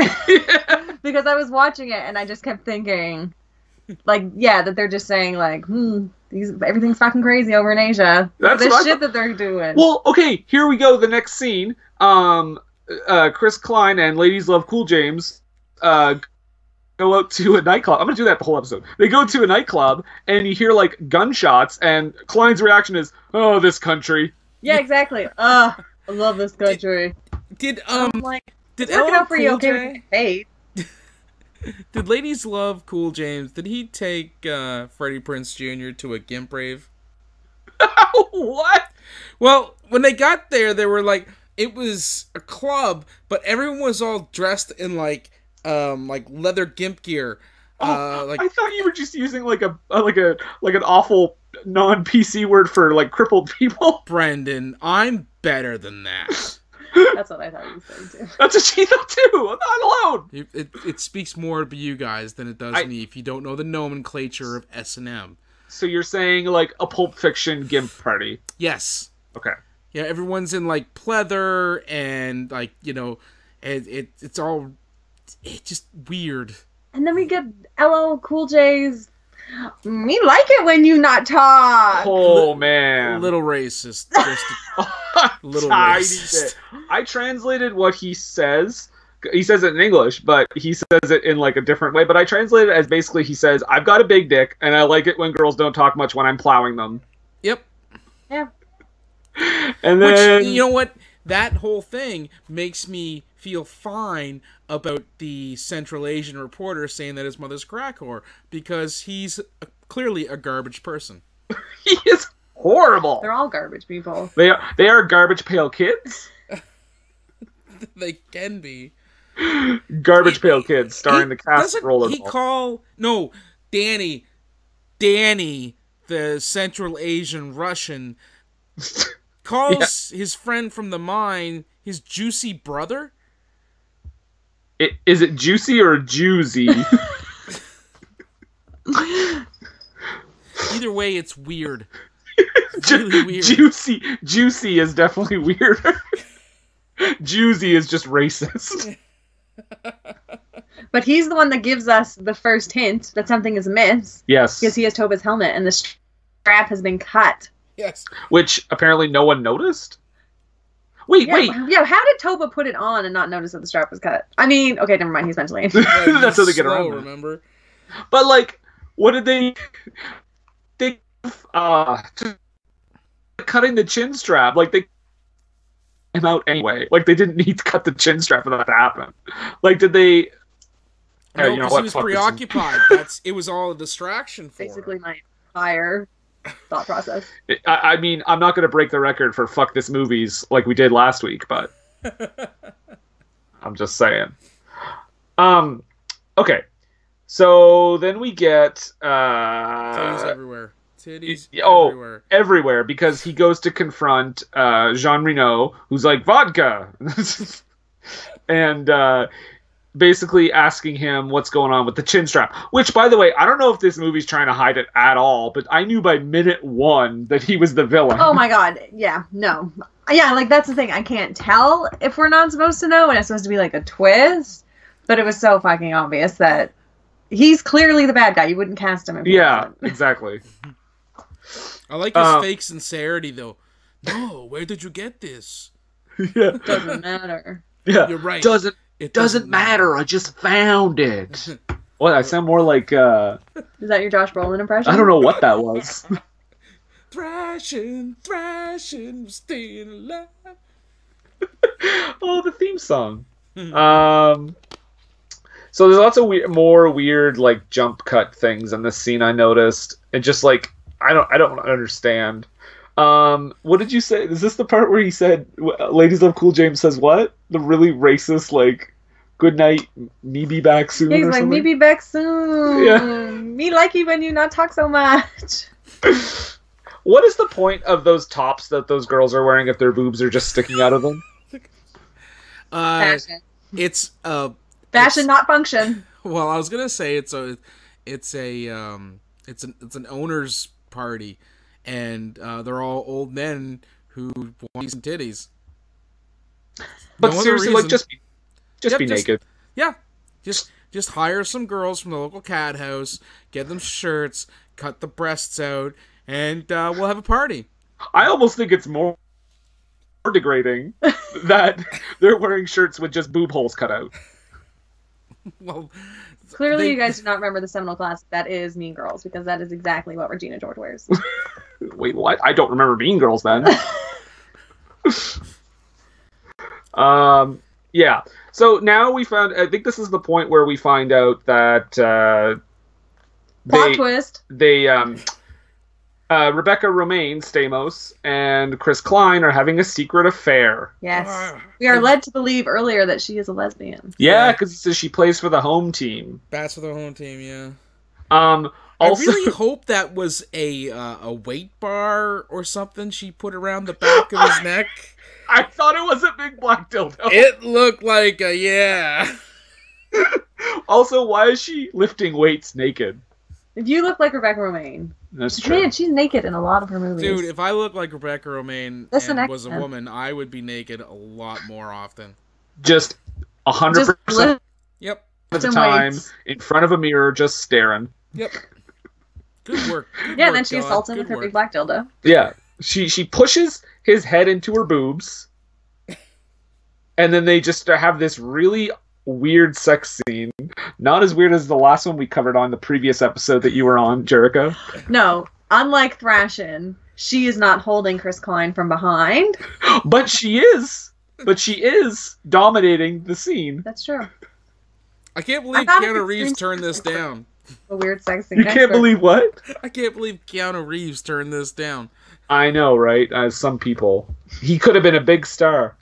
Speaker 3: Because I was watching it and I just kept thinking, that they're just saying, everything's fucking crazy over in Asia.
Speaker 1: That's
Speaker 3: the shit that they're doing.
Speaker 1: Well, okay, here we go. The next scene. Chris Klein and Ladies Love Cool James go out to a nightclub. I'm gonna do that the whole episode. They go to a nightclub and you hear gunshots, and Klein's reaction is, "Oh, this country."
Speaker 3: Yeah, exactly. I love this country.
Speaker 2: Did
Speaker 3: working out for you, okay? Hey.
Speaker 2: Did Ladies Love Cool James, did he take Freddie Prinze Jr. to a gimp rave?
Speaker 1: What?
Speaker 2: Well, when they got there, they were it was a club, but everyone was all dressed in leather gimp gear.
Speaker 1: I thought you were just using an awful non-PC word for crippled people.
Speaker 2: Brendan, I'm better than that.
Speaker 3: That's what I thought you said too.
Speaker 1: That's what she thought too. I'm not alone.
Speaker 2: It speaks more to you guys than it does me if you don't know the nomenclature of S&M.
Speaker 1: So you're saying a Pulp Fiction gimp party?
Speaker 2: Yes.
Speaker 1: Okay.
Speaker 2: Yeah, everyone's in pleather and it's all just weird.
Speaker 3: And then we get LL Cool J's. We like it when you not talk.
Speaker 1: Oh man,
Speaker 2: a little racist. Just a little racist.
Speaker 1: I translated what he says. He says it in English, but he says it in a different way. But I translated it as basically he says, "I've got a big dick, and I like it when girls don't talk much when I'm plowing them."
Speaker 2: Yep.
Speaker 3: Yeah.
Speaker 1: And then,
Speaker 2: which, you know what? That whole thing makes me feel fine about the Central Asian reporter saying that his mother's a crack whore, because he's clearly a garbage person.
Speaker 1: He is horrible.
Speaker 3: They're all garbage people.
Speaker 1: They are garbage pail kids.
Speaker 2: They can be.
Speaker 1: Garbage pail kids, starring the cast of Rollerball.
Speaker 2: He Danny, the Central Asian Russian, calls his friend from the mine his juicy brother?
Speaker 1: Is it juicy or juicy?
Speaker 2: way, it's weird. It's really weird.
Speaker 1: Juicy is definitely weirder. Juicy is just racist.
Speaker 3: But he's the one that gives us the first hint that something is amiss.
Speaker 1: Yes.
Speaker 3: Because he has Toba's helmet and the strap has been cut.
Speaker 2: Yes.
Speaker 1: Which apparently no one noticed. Wait.
Speaker 3: Yeah, how did Toba put it on and not notice that the strap was cut? I mean, okay, never mind, he's mentally.
Speaker 1: That's how they get around it.
Speaker 2: Remember?
Speaker 1: But, like, what did they just cutting the chin strap, like, they came out anyway. Like, they didn't need to cut the chin strap for that to happen. Like, did they...
Speaker 2: No, because he was preoccupied. It was all a distraction for
Speaker 3: Basically
Speaker 2: him.
Speaker 3: my entire thought process.
Speaker 1: I mean, I'm not going to break the record for fuck this movies like we did last week, but I'm just saying. Okay. So then we get...
Speaker 2: Titties everywhere. Titties everywhere.
Speaker 1: Everywhere, because he goes to confront Jean Reno, who's like, vodka! And basically asking him what's going on with the chin strap. Which, by the way, I don't know if this movie's trying to hide it at all, but I knew by minute 1 that he was the villain.
Speaker 3: Oh my god, yeah, no. Yeah, like, that's the thing. I can't tell if we're not supposed to know, and it's supposed to be like a twist, but it was so fucking obvious that he's clearly the bad guy. You wouldn't cast him if he wasn't.
Speaker 1: Exactly.
Speaker 2: I like his fake sincerity, though. No, where did you get this?
Speaker 1: Yeah.
Speaker 3: Doesn't matter.
Speaker 1: Yeah.
Speaker 2: You're right.
Speaker 1: It doesn't matter. I just found it. What? I sound more like...
Speaker 3: Is that your Josh Brolin impression?
Speaker 1: I don't know what that was.
Speaker 2: Thrashing, staying alive.
Speaker 1: Oh, the theme song. So there's lots of more weird, like, jump cut things in this scene I noticed. And just, like, I don't understand. What did you say? Is this the part where he said, Ladies Love Cool James says what? The really racist, like, good night, me be back soon.
Speaker 3: He's
Speaker 1: or
Speaker 3: like,
Speaker 1: something?
Speaker 3: me be back soon.
Speaker 1: Yeah.
Speaker 3: Me like you when you not talk so much.
Speaker 1: What is the point of those tops that those girls are wearing if their boobs are just sticking out of them?
Speaker 3: Fashion.
Speaker 2: It's
Speaker 3: Fashion, not function.
Speaker 2: Well, I was gonna say it's an owner's party, and they're all old men who want some titties.
Speaker 1: But seriously, like, just be naked.
Speaker 2: Yeah, just hire some girls from the local cat house, get them shirts, cut the breasts out, and we'll have a party.
Speaker 1: I almost think it's more degrading that they're wearing shirts with just boob holes cut out.
Speaker 2: Well,
Speaker 3: clearly you guys do not remember the seminal classic that is Mean Girls, because that is exactly what Regina George wears.
Speaker 1: Wait, what? I don't remember Mean Girls then. Yeah. So now we found... I think this is the point where we find out that...
Speaker 3: Plot twist.
Speaker 1: Rebecca Romaine Stamos and Chris Klein are having a secret affair.
Speaker 3: Yes. We are led to believe earlier that she is a lesbian.
Speaker 1: Yeah, because it says she plays for the home team.
Speaker 2: Bats for the home team, yeah.
Speaker 1: Also,
Speaker 2: I really hope that was a weight bar or something she put around the back of his neck.
Speaker 1: I thought it was a big black dildo.
Speaker 2: It looked like a, yeah.
Speaker 1: Also, why is she lifting weights naked?
Speaker 3: If you look like Rebecca Romaine.
Speaker 1: That's true.
Speaker 3: Man, she's naked in a lot of her movies.
Speaker 2: Dude, if I looked like Rebecca Romaine and was a woman, I would be naked a lot more often.
Speaker 1: Just 100%
Speaker 2: Yep.
Speaker 1: of the time, in front of a mirror, just staring.
Speaker 2: Yep. Good work.
Speaker 3: Yeah, and then she assaults him with her big black dildo.
Speaker 1: Yeah. She pushes his head into her boobs, and then they just have this really weird sex scene. Not as weird as the last one we covered on the previous episode that you were on, Jerika.
Speaker 3: No, unlike Thrashin, she is not holding Chris Klein from behind.
Speaker 1: But she is. But she is dominating the scene.
Speaker 3: That's true.
Speaker 2: I can't believe Keanu Reeves turned this down.
Speaker 3: A weird sex scene.
Speaker 1: You can't believe what?
Speaker 2: I can't believe Keanu Reeves turned this down.
Speaker 1: I know, right? As some people. He could have been a big star.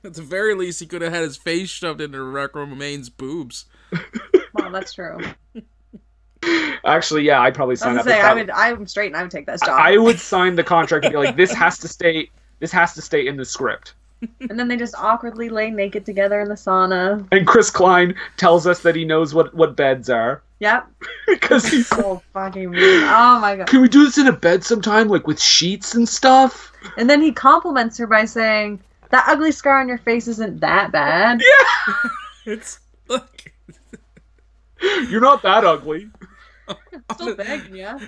Speaker 2: At the very least, he could have had his face shoved into Rebecca Romaine's boobs.
Speaker 3: Well, that's true.
Speaker 1: Actually, yeah, I'd probably sign up.
Speaker 3: I'm straight and I would take that job.
Speaker 1: I would sign the contract and be like, this has to stay in the script.
Speaker 3: And then they just awkwardly lay naked together in the sauna.
Speaker 1: And Chris Klein tells us that he knows what beds are.
Speaker 3: Yep.
Speaker 1: Because he's
Speaker 3: so fucking weird. Oh my god.
Speaker 1: Can we do this in a bed sometime, like with sheets and stuff?
Speaker 3: And then he compliments her by saying, "That ugly scar on your face isn't that bad."
Speaker 1: Yeah.
Speaker 2: It's like
Speaker 1: You're not that ugly.
Speaker 3: Still big, yeah.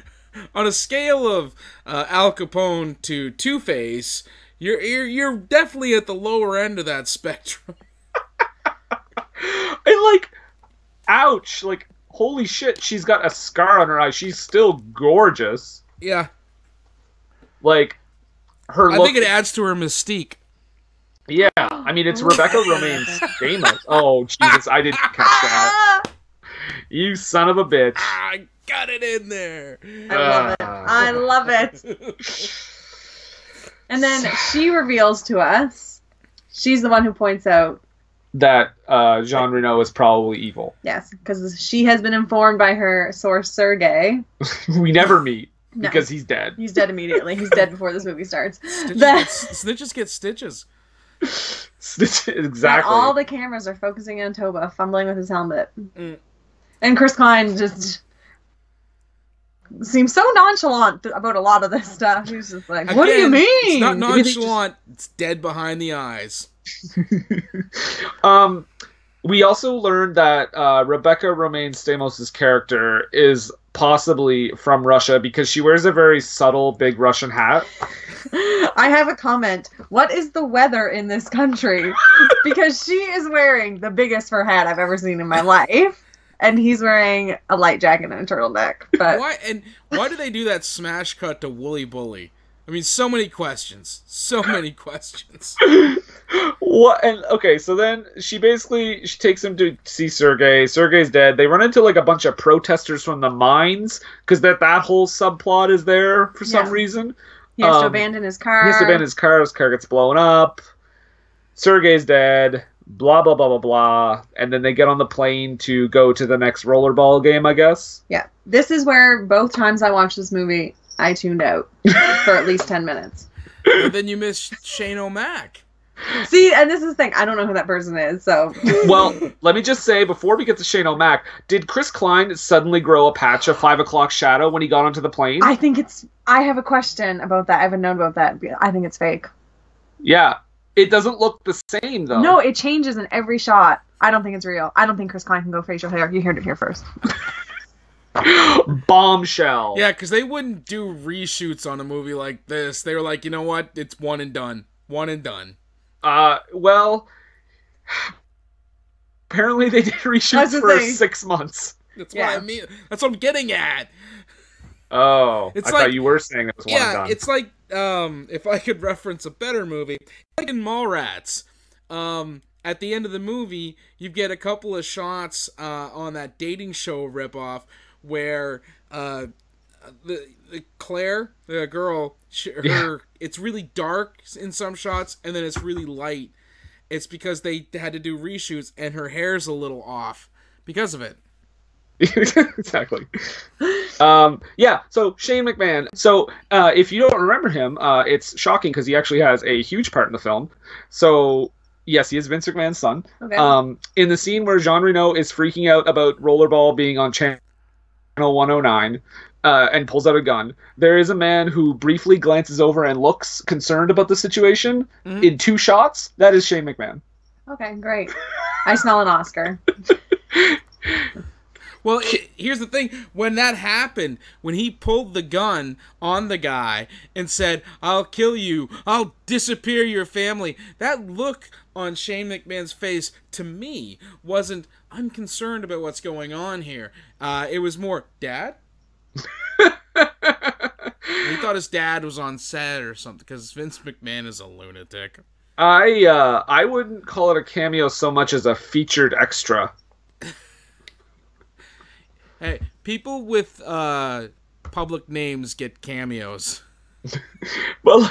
Speaker 2: On a scale of Al Capone to Two-Face, you're definitely at the lower end of that spectrum.
Speaker 1: And like, ouch! Like, holy shit! She's got a scar on her eye. She's still gorgeous.
Speaker 2: Yeah.
Speaker 1: Like, her.
Speaker 2: I think it adds to her mystique.
Speaker 1: Yeah, I mean it's Rebecca Romijn Stamos. Oh Jesus, I didn't catch that. You son of a bitch.
Speaker 2: I got it in there.
Speaker 3: I love it. And then she reveals to us, she's the one who points out
Speaker 1: that Jean Reno is probably evil.
Speaker 3: Yes, because she has been informed by her source Sergey.
Speaker 1: We never meet because he's dead.
Speaker 3: He's dead immediately. He's dead before this movie starts.
Speaker 2: Snitches get stitches.
Speaker 1: Exactly.
Speaker 3: And all the cameras are focusing on Toba fumbling with his helmet. And Chris Klein just seems so nonchalant about a lot of this stuff. He was just like, "What do you mean?"
Speaker 2: It's not nonchalant. It's dead behind the eyes.
Speaker 1: We also learned that Rebecca Romijn Stamos' character is possibly from Russia because she wears a very subtle big Russian hat.
Speaker 3: I have a comment. What is the weather in this country? Because she is wearing the biggest fur hat I've ever seen in my life. And he's wearing a light jacket and a turtleneck. But
Speaker 2: why do they do that smash cut to Wooly Bully? I mean, so many questions. So many questions.
Speaker 1: What? And okay, so then she takes him to see Sergey. Sergey's dead. They run into like a bunch of protesters from the mines because that whole subplot is there for some reason.
Speaker 3: He has to abandon his car.
Speaker 1: He has to abandon his car. His car gets blown up. Sergey's dead. Blah, blah, blah, blah, blah. And then they get on the plane to go to the next rollerball game, I guess.
Speaker 3: Yeah. This is where both times I watched this movie, I tuned out for at least 10 minutes.
Speaker 2: But then you missed Shane O'Mac.
Speaker 3: See, and this is the thing. I don't know who that person is, so...
Speaker 1: Well, let me just say, before we get to Shane O'Mac, did Chris Klein suddenly grow a patch of 5 o'clock shadow when he got onto the plane?
Speaker 3: I have a question about that. I haven't known about that. I think it's fake.
Speaker 1: Yeah. It doesn't look the same, though.
Speaker 3: No, it changes in every shot. I don't think it's real. I don't think Chris Klein can go facial hair. You heard it here first.
Speaker 1: Bombshell.
Speaker 2: Yeah, because they wouldn't do reshoots on a movie like this. They were like, you know what? It's one and done. One and done.
Speaker 1: Well, apparently they did reshoots for 6 months.
Speaker 2: That's what I mean. That's what I'm getting at.
Speaker 1: Oh, I thought you were saying it was one and done.
Speaker 2: Yeah, it's like, if I could reference a better movie, like in Mallrats, at the end of the movie, you get a couple of shots on that dating show ripoff where the Claire, the girl, it's really dark in some shots, and then it's really light. It's because they had to do reshoots, and her hair's a little off because of it.
Speaker 1: Exactly. Yeah, so Shane McMahon. So if you don't remember him, it's shocking because he actually has a huge part in the film. So yes, he is Vince McMahon's son. Okay. In the scene where Jean Reno is freaking out about Rollerball being on channel 109 and pulls out a gun, there is a man who briefly glances over and looks concerned about the situation in 2 shots. That is Shane McMahon.
Speaker 3: Okay, great. I smell an Oscar.
Speaker 2: Well, here's the thing. When that happened, when he pulled the gun on the guy and said, "I'll kill you, I'll disappear your family," that look on Shane McMahon's face, to me, wasn't, "I'm concerned about what's going on here." It was more, "Dad?" He thought his dad was on set or something, because Vince McMahon is a lunatic.
Speaker 1: I wouldn't call it a cameo so much as a featured extra.
Speaker 2: Hey, people with public names get cameos.
Speaker 1: Well,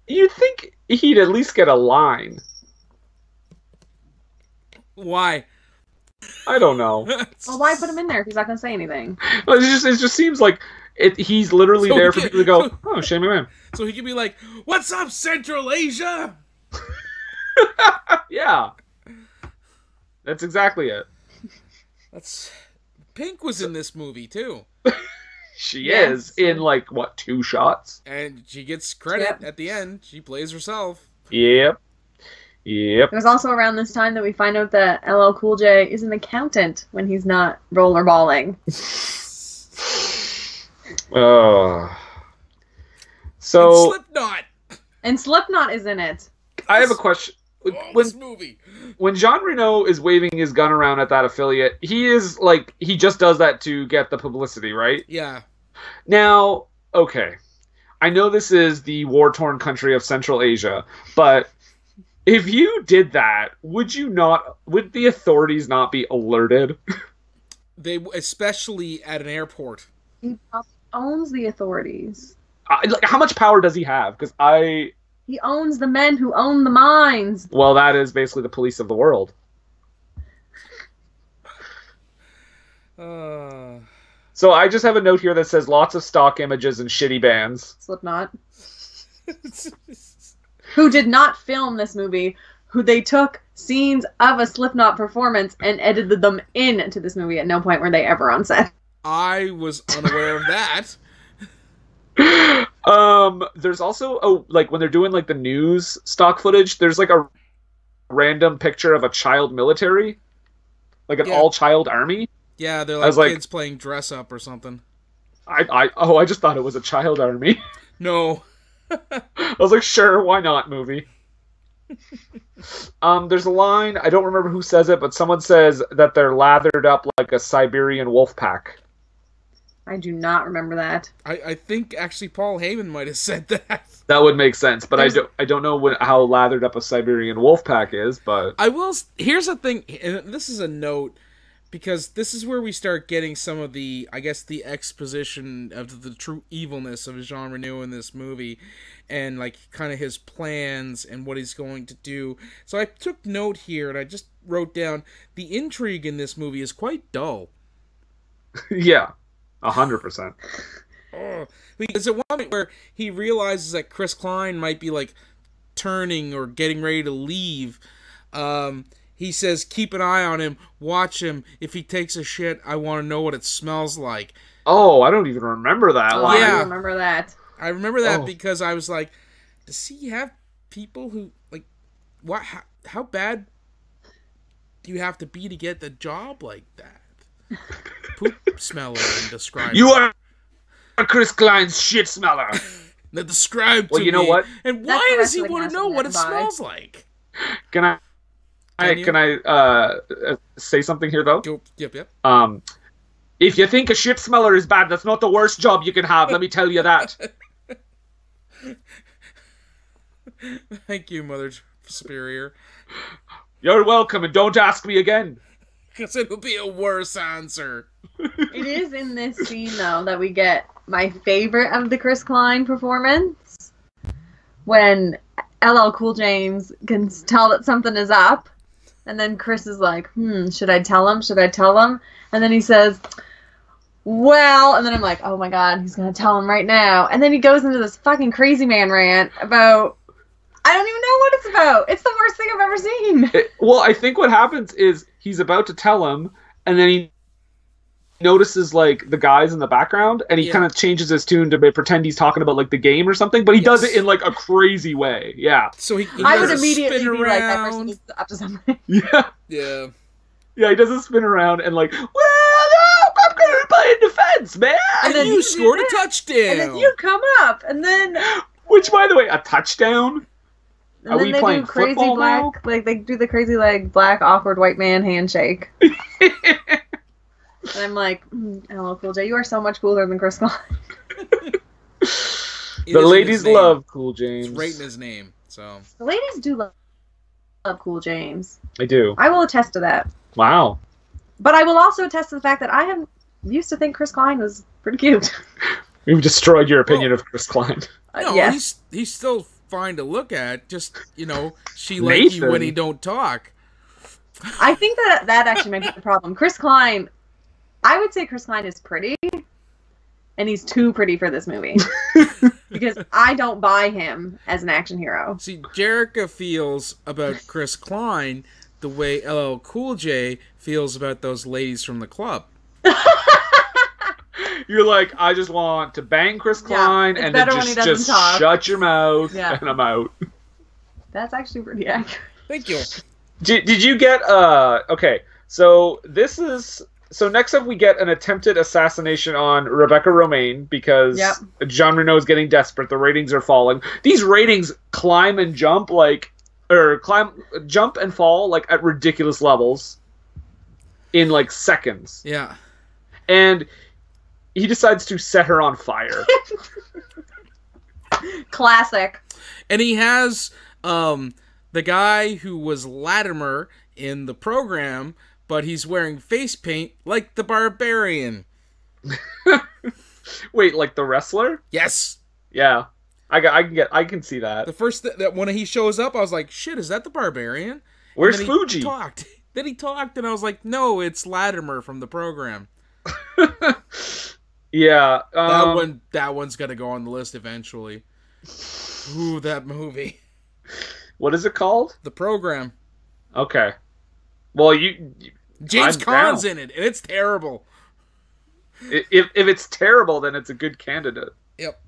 Speaker 1: you'd think he'd at least get a line.
Speaker 2: Why?
Speaker 1: I don't know.
Speaker 3: Well, why put him in there if he's not going to say anything?
Speaker 1: Well, it just seems like he's literally there for people to go, "Oh, Shane McMahon."
Speaker 2: So he could be like, "What's up, Central Asia?"
Speaker 1: Yeah. That's exactly it.
Speaker 2: Pink was in this movie, too.
Speaker 1: She is in, like, what, 2 shots?
Speaker 2: And she gets credit at the end. She plays herself.
Speaker 1: Yep.
Speaker 3: It was also around this time that we find out that LL Cool J is an accountant when he's not rollerballing.
Speaker 1: So...
Speaker 2: Slipknot!
Speaker 3: And Slipknot is in it.
Speaker 1: I have a question.
Speaker 2: This movie.
Speaker 1: When Jean Reno is waving his gun around at that affiliate, he just does that to get the publicity, right?
Speaker 2: Yeah.
Speaker 1: Now, okay. I know this is the war-torn country of Central Asia, but if you did that, would the authorities not be alerted?
Speaker 2: They, especially at an airport.
Speaker 3: He owns the authorities.
Speaker 1: How much power does he have? Because
Speaker 3: He owns the men who own the mines.
Speaker 1: Well, that is basically the police of the world. So I just have a note here that says lots of stock images and shitty bands.
Speaker 3: Slipknot. Who did not film this movie, who they took scenes of a Slipknot performance and edited them into this movie. At no point were they ever on set.
Speaker 2: I was unaware of that.
Speaker 1: There's also like when they're doing like the news stock footage, there's like a random picture of a child military, like an all-child army.
Speaker 2: Yeah, they're like kids playing dress up or something.
Speaker 1: I just thought it was a child army.
Speaker 2: No.
Speaker 1: I was like, sure, why not, movie. There's a line, I don't remember who says it, but someone says that they're lathered up like a Siberian wolf pack.
Speaker 3: I do not remember that.
Speaker 2: I think actually Paul Heyman might have said that.
Speaker 1: That would make sense, but I don't know how lathered up a Siberian wolf pack is, but...
Speaker 2: Here's the thing, and this is a note, because this is where we start getting some of the, I guess, the exposition of the true evilness of Jean Reno in this movie, and, like, kind of his plans and what he's going to do. So I took note here, and I just wrote down, the intrigue in this movie is quite dull.
Speaker 1: Yeah. 100%.
Speaker 2: Because at one point where he realizes that Chris Klein might be like turning or getting ready to leave, he says, keep an eye on him, watch him. If he takes a shit, I want to know what it smells like.
Speaker 1: Oh, I don't even remember that line.
Speaker 3: Yeah. I remember that.
Speaker 2: I remember that because I was like, does he have people who, like, what? How bad do you have to be to get the job like that? Poop smeller and describe.
Speaker 1: You are Chris Klein's shit smeller.
Speaker 2: That described to
Speaker 1: well, you know
Speaker 2: me.
Speaker 1: what?
Speaker 2: And why does he want to know what it smells like?
Speaker 1: Can I say something here though?
Speaker 2: Yep.
Speaker 1: If you think a shit smeller is bad, that's not the worst job you can have. Let me tell you that.
Speaker 2: Thank you, Mother Superior.
Speaker 1: You're welcome, and don't ask me again.
Speaker 2: Because it'll be a worse answer.
Speaker 3: It is in this scene, though, that we get my favorite of the Chris Klein performance. When LL Cool James can tell that something is up. And then Chris is like, should I tell him? Should I tell him? And then he says, well, and then I'm like, oh my god, he's going to tell him right now. And then he goes into this fucking crazy man rant about... I don't even know what it's about. It's the worst thing I've ever seen.
Speaker 1: Well, I think what happens is he's about to tell him, and then he notices, like, the guys in the background, and he kind of changes his tune to pretend he's talking about, like, the game or something, but he does it in, like, a crazy way. Yeah.
Speaker 2: So he
Speaker 3: I would immediately be like, that person is up to something.
Speaker 1: Yeah.
Speaker 2: Yeah.
Speaker 1: Yeah, he does a spin around and, like, well, no, I'm going to play in defense, man!
Speaker 2: And then you scored a touchdown!
Speaker 3: And then you come up, and then...
Speaker 1: Which, by the way, a touchdown?
Speaker 3: And then they do crazy black, now? Like they do the crazy like black awkward white man handshake. And I'm like, LL Cool J, you are so much cooler than Chris Klein.
Speaker 1: The ladies love Cool James.
Speaker 2: It's right in his name. So
Speaker 3: the ladies do love Cool James.
Speaker 1: They do.
Speaker 3: I will attest to that.
Speaker 1: Wow.
Speaker 3: But I will also attest to the fact that I used to think Chris Klein was pretty cute.
Speaker 1: We've destroyed your opinion of Chris Klein.
Speaker 2: No,
Speaker 3: yes.
Speaker 2: he's still fine to look at. Just, she like you when he don't talk.
Speaker 3: I think that actually might be the problem. Chris Klein, I would say Chris Klein is pretty, and he's too pretty for this movie. Because I don't buy him as an action hero.
Speaker 2: See, Jerika feels about Chris Klein the way LL Cool J feels about those ladies from the club.
Speaker 1: You're like, I just want to bang Chris Klein and then just shut your mouth and I'm out.
Speaker 3: That's actually pretty accurate.
Speaker 2: Thank you.
Speaker 1: Did you get okay, so next up we get an attempted assassination on Rebecca Romaine because Jean Reno is getting desperate. The ratings are falling. These ratings climb and jump jump and fall like at ridiculous levels in like seconds.
Speaker 2: Yeah.
Speaker 1: And he decides to set her on fire.
Speaker 3: Classic.
Speaker 2: And he has the guy who was Latimer in the program, but he's wearing face paint like the Barbarian.
Speaker 1: Wait, like the wrestler?
Speaker 2: Yes.
Speaker 1: Yeah. I can see that.
Speaker 2: The first that when he shows up, I was like, "Shit, is that the Barbarian?"
Speaker 1: Where's Fuji?
Speaker 2: Then he talked, and I was like, "No, it's Latimer from the program."
Speaker 1: Yeah.
Speaker 2: That one's gonna go on the list eventually. Ooh, that movie.
Speaker 1: What is it called?
Speaker 2: The Program.
Speaker 1: Okay. Well,
Speaker 2: James Caan's in it, and it's terrible.
Speaker 1: If it's terrible, then it's a good candidate.
Speaker 2: Yep.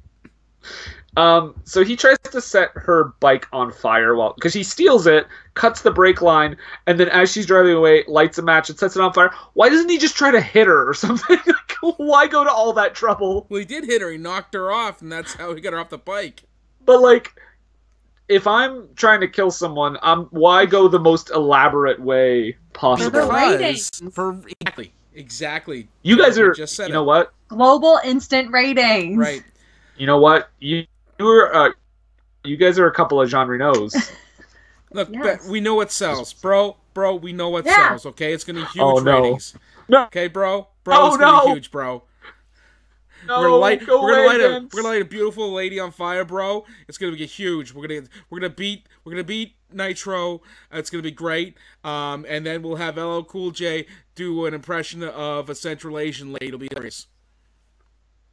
Speaker 1: So he tries to set her bike on fire because he steals it, cuts the brake line, and then as she's driving away, lights a match and sets it on fire. Why doesn't he just try to hit her or something? Like, why go to all that trouble?
Speaker 2: Well, he did hit her. He knocked her off, and that's how he got her off the bike.
Speaker 1: But like, if I'm trying to kill someone, why go the most elaborate way possible?
Speaker 2: Exactly.
Speaker 1: You guys are
Speaker 2: just said
Speaker 1: you know what?
Speaker 3: Global instant ratings.
Speaker 2: Right.
Speaker 1: You know what? You guys are a couple of Jean Renos.
Speaker 2: Look, we know what sells, bro. We know what sells. Okay, it's gonna be huge ratings.
Speaker 1: No.
Speaker 2: Okay, bro. It's gonna be huge, bro.
Speaker 1: No,
Speaker 2: we're gonna light a beautiful lady on fire, bro. It's gonna get huge. We're gonna beat Nitro. It's gonna be great. And then we'll have LL Cool J do an impression of a Central Asian lady. It'll be hilarious.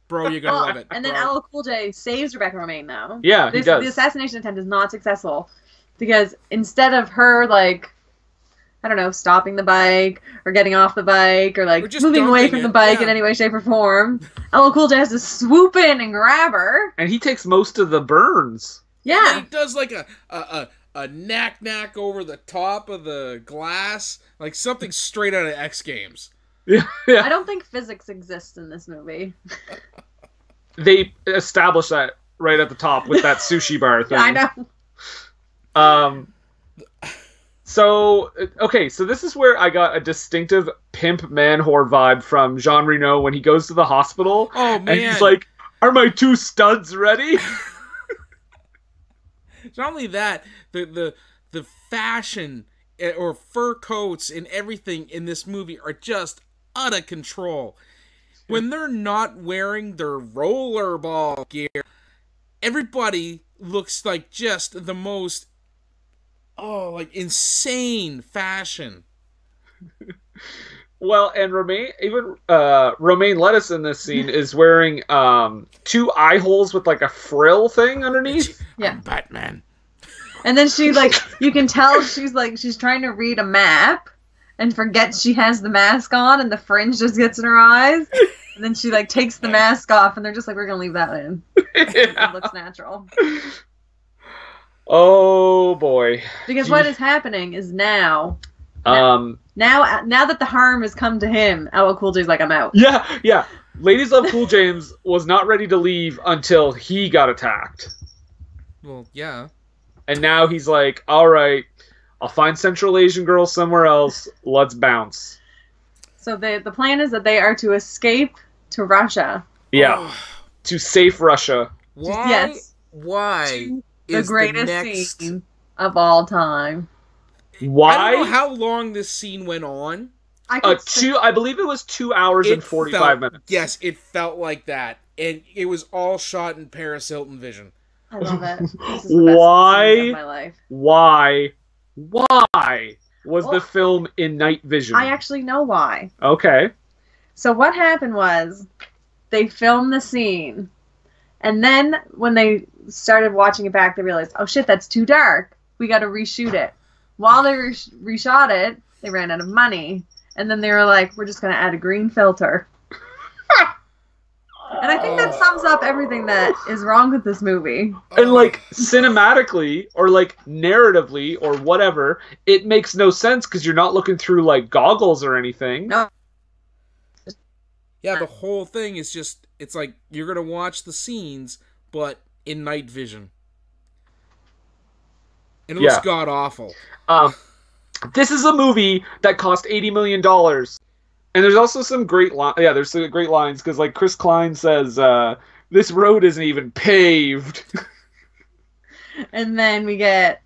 Speaker 2: Bro, you're gonna love it.
Speaker 3: And then LL Cool J saves Rebecca Romaine, though.
Speaker 1: Yeah, he does.
Speaker 3: The assassination attempt is not successful because instead of her stopping the bike or getting off the bike or moving away from the bike in any way, shape, or form, LL Cool J has to swoop in and grab her.
Speaker 1: And he takes most of the burns.
Speaker 3: Yeah.
Speaker 2: And he does like a knack over the top of the glass, like something straight out of X Games.
Speaker 1: Yeah.
Speaker 3: I don't think physics exists in this movie.
Speaker 1: They established that right at the top with that sushi bar thing.
Speaker 3: I know.
Speaker 1: So this is where I got a distinctive pimp man whore vibe from Jean Reno when he goes to the hospital.
Speaker 2: Oh, man.
Speaker 1: And he's like, "Are my two studs ready?"
Speaker 2: Not only that, the fashion or fur coats and everything in this movie are just out of control. When they're not wearing their rollerball gear, everybody looks like just the most insane fashion.
Speaker 1: Well, and Romaine Lettuce in this scene is wearing two eye holes with like a frill thing underneath.
Speaker 3: Yeah,
Speaker 2: I'm Batman.
Speaker 3: And then she you can tell she's trying to read a map and forgets she has the mask on, and the fringe just gets in her eyes. And then she takes the mask off, and they're just like, "We're gonna leave that in.
Speaker 1: Yeah.
Speaker 3: It looks natural."
Speaker 1: Oh boy!
Speaker 3: Because what is happening is now that the harm has come to him, LL Cool J's like, "I'm out."
Speaker 1: Yeah. Ladies Love Cool James was not ready to leave until he got attacked.
Speaker 2: Well, yeah.
Speaker 1: And now he's like, "All right, I'll find Central Asian girl somewhere else. Let's bounce."
Speaker 3: So the plan is that they are to escape to Russia.
Speaker 1: Yeah, to safe Russia.
Speaker 2: Why?
Speaker 3: Yes.
Speaker 2: Why?
Speaker 3: The greatest scene of all time.
Speaker 1: Why?
Speaker 2: I don't know how long this scene went on.
Speaker 1: I believe it was 2 hours and 45 minutes.
Speaker 2: Yes, it felt like that. And it was all shot in Paris Hilton vision.
Speaker 3: I love it. This is the best scene of my life.
Speaker 1: Why was the film in night vision?
Speaker 3: I actually know why.
Speaker 1: Okay.
Speaker 3: So what happened was they filmed the scene, and then when they started watching it back, they realized, oh shit, that's too dark. We got to reshoot it. While they reshot it, they ran out of money, And then they were like, we're just going to add a green filter. And I think that sums up everything that is wrong with this movie.
Speaker 1: And, like, cinematically, or, like, narratively, or whatever, it makes no sense because you're not looking through, like, goggles or anything.
Speaker 3: No.
Speaker 2: Yeah, the whole thing is just, it's like, you're going to watch the scenes, but in night vision. And it looks god-awful.
Speaker 1: This is a movie that cost $80 million. And there's also some great lines. Yeah, there's some great lines, because, like, Chris Klein says, this road isn't even paved.
Speaker 3: And then we get,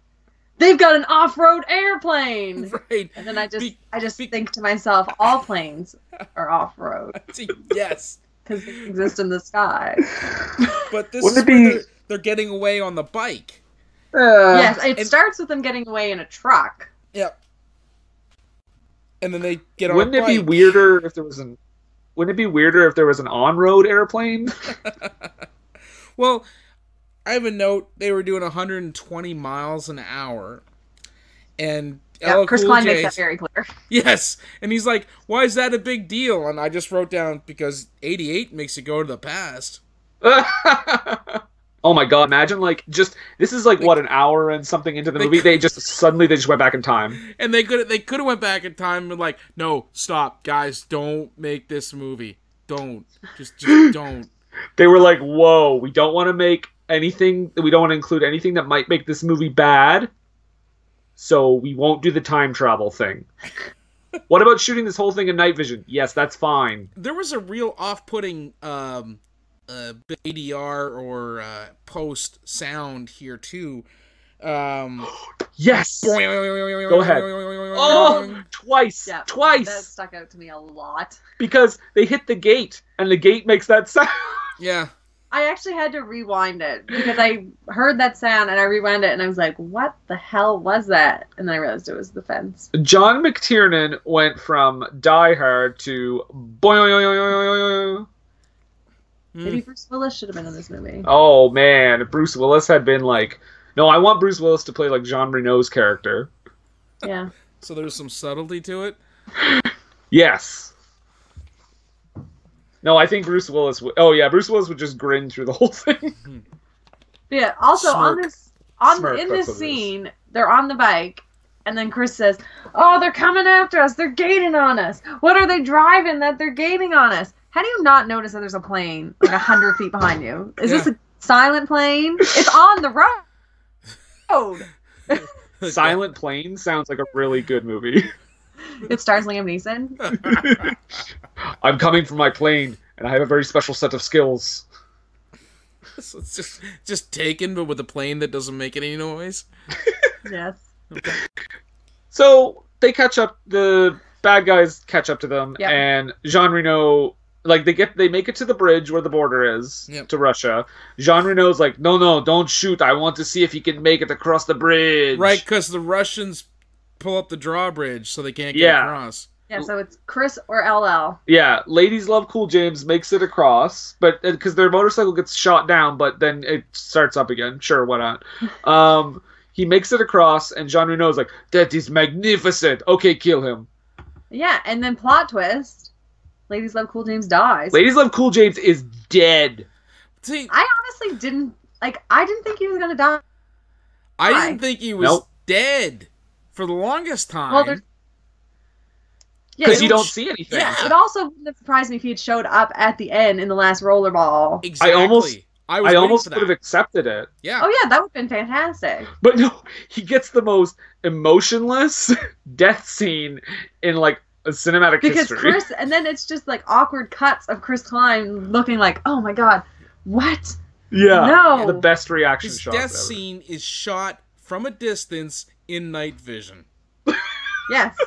Speaker 3: they've got an off-road airplane!
Speaker 2: Right.
Speaker 3: And then I just think to myself, all planes are off-road.
Speaker 2: Yes.
Speaker 3: Because they exist in the sky.
Speaker 2: But this is where they're getting away on the bike.
Speaker 3: Yes, it starts with them getting away in a truck.
Speaker 2: Yep. And then they get on
Speaker 1: Wouldn't
Speaker 2: a
Speaker 1: it be
Speaker 2: bike.
Speaker 1: weirder if there was an on-road airplane?
Speaker 2: Well, I have a note. They were doing 120 miles an hour. And
Speaker 3: Chris Klein makes that very clear.
Speaker 2: Yes. And he's like, why is that a big deal? And I just wrote down, because 88 makes it go to the past.
Speaker 1: Oh my god, imagine, like, this is like what, an hour and something into the movie? They just went back in time.
Speaker 2: And they could have went back in time and been like, no, stop, guys, don't make this movie. Don't. Just don't.
Speaker 1: They were like, whoa, we don't want to include anything that might make this movie bad, so we won't do the time travel thing. What about shooting this whole thing in night vision? Yes, that's fine.
Speaker 2: There was a real off-putting ADR or post sound here too.
Speaker 1: Yes. Go ahead. Oh, twice.
Speaker 3: Yeah,
Speaker 1: Twice.
Speaker 3: That stuck out to me a lot.
Speaker 1: Because they hit the gate, and the gate makes that sound.
Speaker 2: Yeah.
Speaker 3: I actually had to rewind it because I heard that sound and I rewound it and I was like, what the hell was that? And then I realized it was the fence.
Speaker 1: John McTiernan went from Die Hard to boing.
Speaker 3: Maybe Bruce Willis should have been in this movie.
Speaker 1: Oh man, if Bruce Willis had been like, no, I want Bruce Willis to play like Jean Reno's character.
Speaker 3: Yeah.
Speaker 2: So there's some subtlety to it?
Speaker 1: Yes. No, I think Bruce Willis would... Oh yeah, Bruce Willis would just grin through the whole thing.
Speaker 3: Yeah, also
Speaker 2: Smirk.
Speaker 3: in this scene, they're on the bike, and then Chris says, oh, they're coming after us, they're gating on us. What are they driving that they're gating on us? How do you not notice that there's a plane like 100 feet behind you? Is this a silent plane? It's on the road.
Speaker 1: Silent Plane sounds like a really good movie.
Speaker 3: It stars Liam Neeson.
Speaker 1: I'm coming from my plane, and I have a very special set of skills.
Speaker 2: So it's just taken, but with a plane that doesn't make any noise.
Speaker 3: Yes.
Speaker 2: Okay.
Speaker 1: So they catch up. The bad guys catch up to them,
Speaker 3: Yep.
Speaker 1: and Jean Reno, like they make it to the bridge where the border is to Russia. Jean Reno's like, no, don't shoot. I want to see if he can make it across the bridge.
Speaker 2: Right, because the Russians pull up the drawbridge so they can't get across.
Speaker 3: Yeah, so it's Chris or LL.
Speaker 1: Yeah, Ladies Love Cool James makes it across, but because their motorcycle gets shot down, but then it starts up again. Sure, why not? He makes it across, and Jean Reno's like, that is magnificent. Okay, kill him.
Speaker 3: Yeah, and then plot twist, Ladies Love Cool James dies.
Speaker 1: Ladies Love Cool James is dead.
Speaker 2: See,
Speaker 3: I honestly didn't think he was gonna die.
Speaker 2: I didn't think he was dead for the longest time.
Speaker 3: Well,
Speaker 1: because you don't see anything.
Speaker 2: Yeah.
Speaker 3: It also wouldn't have surprised me if he had showed up at the end in the last Rollerball.
Speaker 2: Exactly.
Speaker 1: I almost would have accepted it.
Speaker 2: Yeah.
Speaker 3: Oh yeah, that would have been fantastic.
Speaker 1: But no, he gets the most emotionless death scene in like a cinematic history.
Speaker 3: Chris, and then it's just like awkward cuts of Chris Klein looking like, oh my god, what?
Speaker 1: Yeah.
Speaker 3: No.
Speaker 1: The best reaction
Speaker 2: His
Speaker 1: shot.
Speaker 2: death scene is shot from a distance in night vision.
Speaker 3: Yes.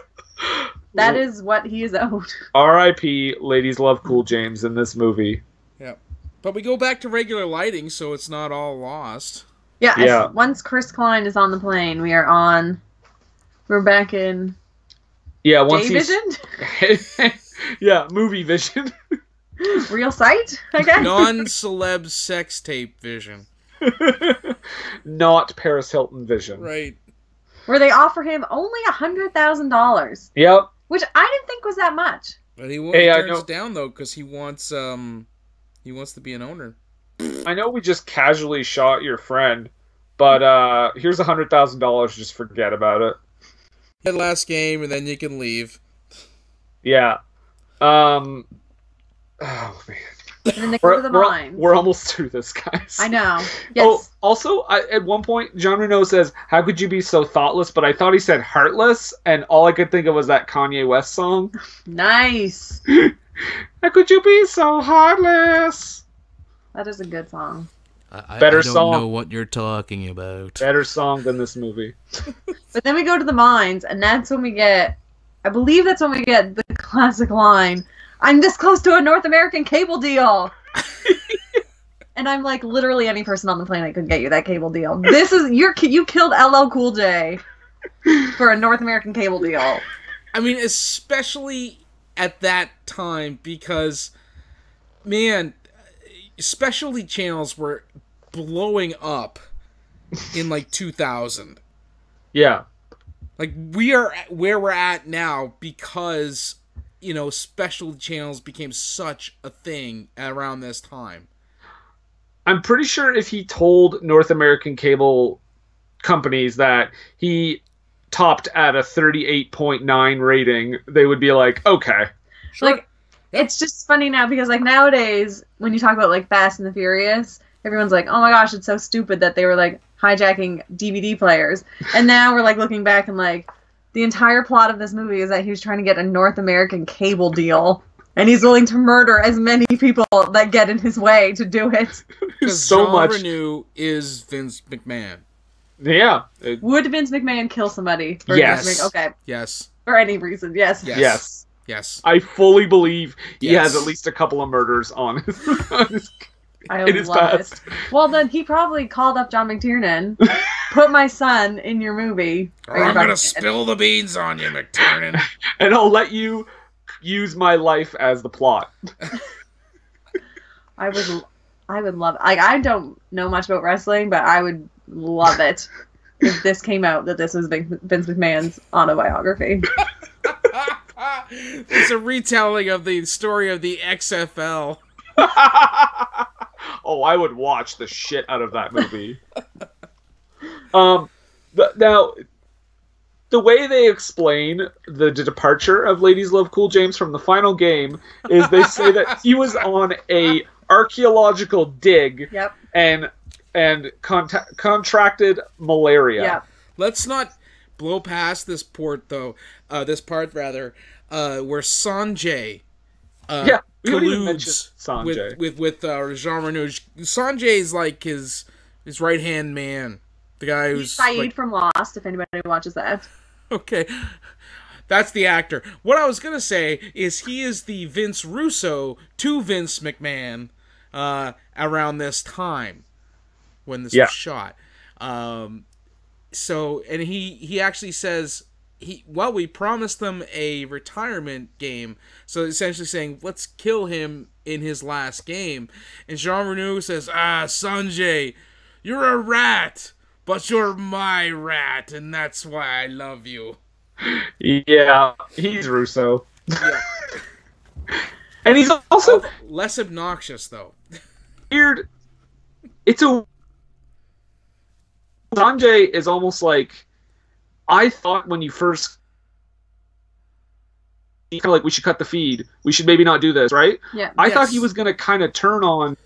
Speaker 3: That is what he is owed.
Speaker 1: R.I.P. Ladies Love Cool James in this movie.
Speaker 2: Yeah. But we go back to regular lighting, so it's not all lost.
Speaker 3: Yeah. Once Chris Klein is on the plane, we're back in
Speaker 1: once
Speaker 3: vision?
Speaker 1: Yeah, movie vision.
Speaker 3: Real sight, I guess.
Speaker 2: Non-celeb sex tape vision.
Speaker 1: Not Paris Hilton vision.
Speaker 2: Right.
Speaker 3: Where they offer him only $100,000.
Speaker 1: Yep.
Speaker 3: which I didn't think was that much.
Speaker 2: But he turns it down though because he wants to be an owner.
Speaker 1: I know we just casually shot your friend, but here's $100,000. Just forget about it.
Speaker 2: That last game, and then you can leave.
Speaker 1: Yeah. Oh man.
Speaker 3: And then they go to the mines.
Speaker 1: We're almost through this, guys.
Speaker 3: I know. Yes.
Speaker 1: Oh, also, at one point, Jean Reno says, "How could you be so thoughtless?" But I thought he said "heartless," and all I could think of was that Kanye West song.
Speaker 3: Nice.
Speaker 1: How could you be so heartless?
Speaker 3: That is a good song.
Speaker 2: I
Speaker 1: Better
Speaker 2: don't
Speaker 1: song.
Speaker 2: know what you're talking about.
Speaker 1: Better song than this movie.
Speaker 3: But then we go to the mines, and that's when we get, I believe that's when we get the classic line, "I'm this close to a North American cable deal." And I'm like, literally any person on the planet could get you that cable deal. This is, you killed LL Cool J for a North American cable deal.
Speaker 2: I mean, especially at that time, because, man, specialty channels were blowing up in like 2000.
Speaker 1: Yeah.
Speaker 2: Like, we are where we're at now because, you know, specialty channels became such a thing around this time.
Speaker 1: I'm pretty sure if he told North American cable companies that he topped at a 38.9 rating, they would be like, okay.
Speaker 2: Sure.
Speaker 3: Like, it's just funny now because, like, nowadays, when you talk about, like, Fast and the Furious, everyone's like, oh my gosh, it's so stupid that they were, like, hijacking DVD players. And now we're, like, looking back and, like, the entire plot of this movie is that he was trying to get a North American cable deal. And he's willing to murder as many people that get in his way to do it.
Speaker 2: Because
Speaker 1: so
Speaker 2: Jean
Speaker 1: much.
Speaker 2: Reno is Vince McMahon.
Speaker 1: Yeah.
Speaker 3: Would Vince McMahon kill somebody? For
Speaker 1: Yes.
Speaker 3: Vince okay.
Speaker 2: Yes.
Speaker 3: For any reason, yes.
Speaker 2: Yes. Yes.
Speaker 1: I fully believe he
Speaker 2: Yes.
Speaker 1: has at least a couple of murders on his
Speaker 3: I
Speaker 1: in his
Speaker 3: love
Speaker 1: past.
Speaker 3: it. Well, then he probably called up John McTiernan, put my son in your movie.
Speaker 2: Or I'm going to spill the beans on you, McTiernan.
Speaker 1: And I'll let you use my life as the plot.
Speaker 3: I would love it. Like, I don't know much about wrestling, but I would love it if this came out that this was Vince McMahon's autobiography.
Speaker 2: It's a retelling of the story of the XFL.
Speaker 1: Oh, I would watch the shit out of that movie. Now, the way they explain the departure of Ladies Love Cool James from the final game is they say that he was on a archaeological dig.
Speaker 3: Yep.
Speaker 1: and contracted malaria.
Speaker 3: Yep.
Speaker 2: Let's not blow past this part though. Where Sanjay
Speaker 1: we don't even mention
Speaker 2: colludes
Speaker 1: Sanjay.
Speaker 2: with Jean Reno. Sanjay is like his right hand man, the guy who's
Speaker 3: Saeed
Speaker 2: like,
Speaker 3: from Lost, if anybody watches that.
Speaker 2: okay. That's the actor. What I was gonna say is he is the Vince Russo to Vince McMahon around this time when this was shot. So, and he actually says we promised them a retirement game. So essentially saying, let's kill him in his last game. And Jean Reno says, Sanjay, you're a rat, but you're my rat, and that's why I love you.
Speaker 1: Yeah, he's Russo.
Speaker 2: Yeah.
Speaker 1: And he's also
Speaker 2: less obnoxious, though.
Speaker 1: weird. It's a... Sanjay is almost like... I thought when you first... kind of like, we should cut the feed. We should maybe not do this, right?
Speaker 3: Yeah.
Speaker 1: I thought he was going to kind of turn on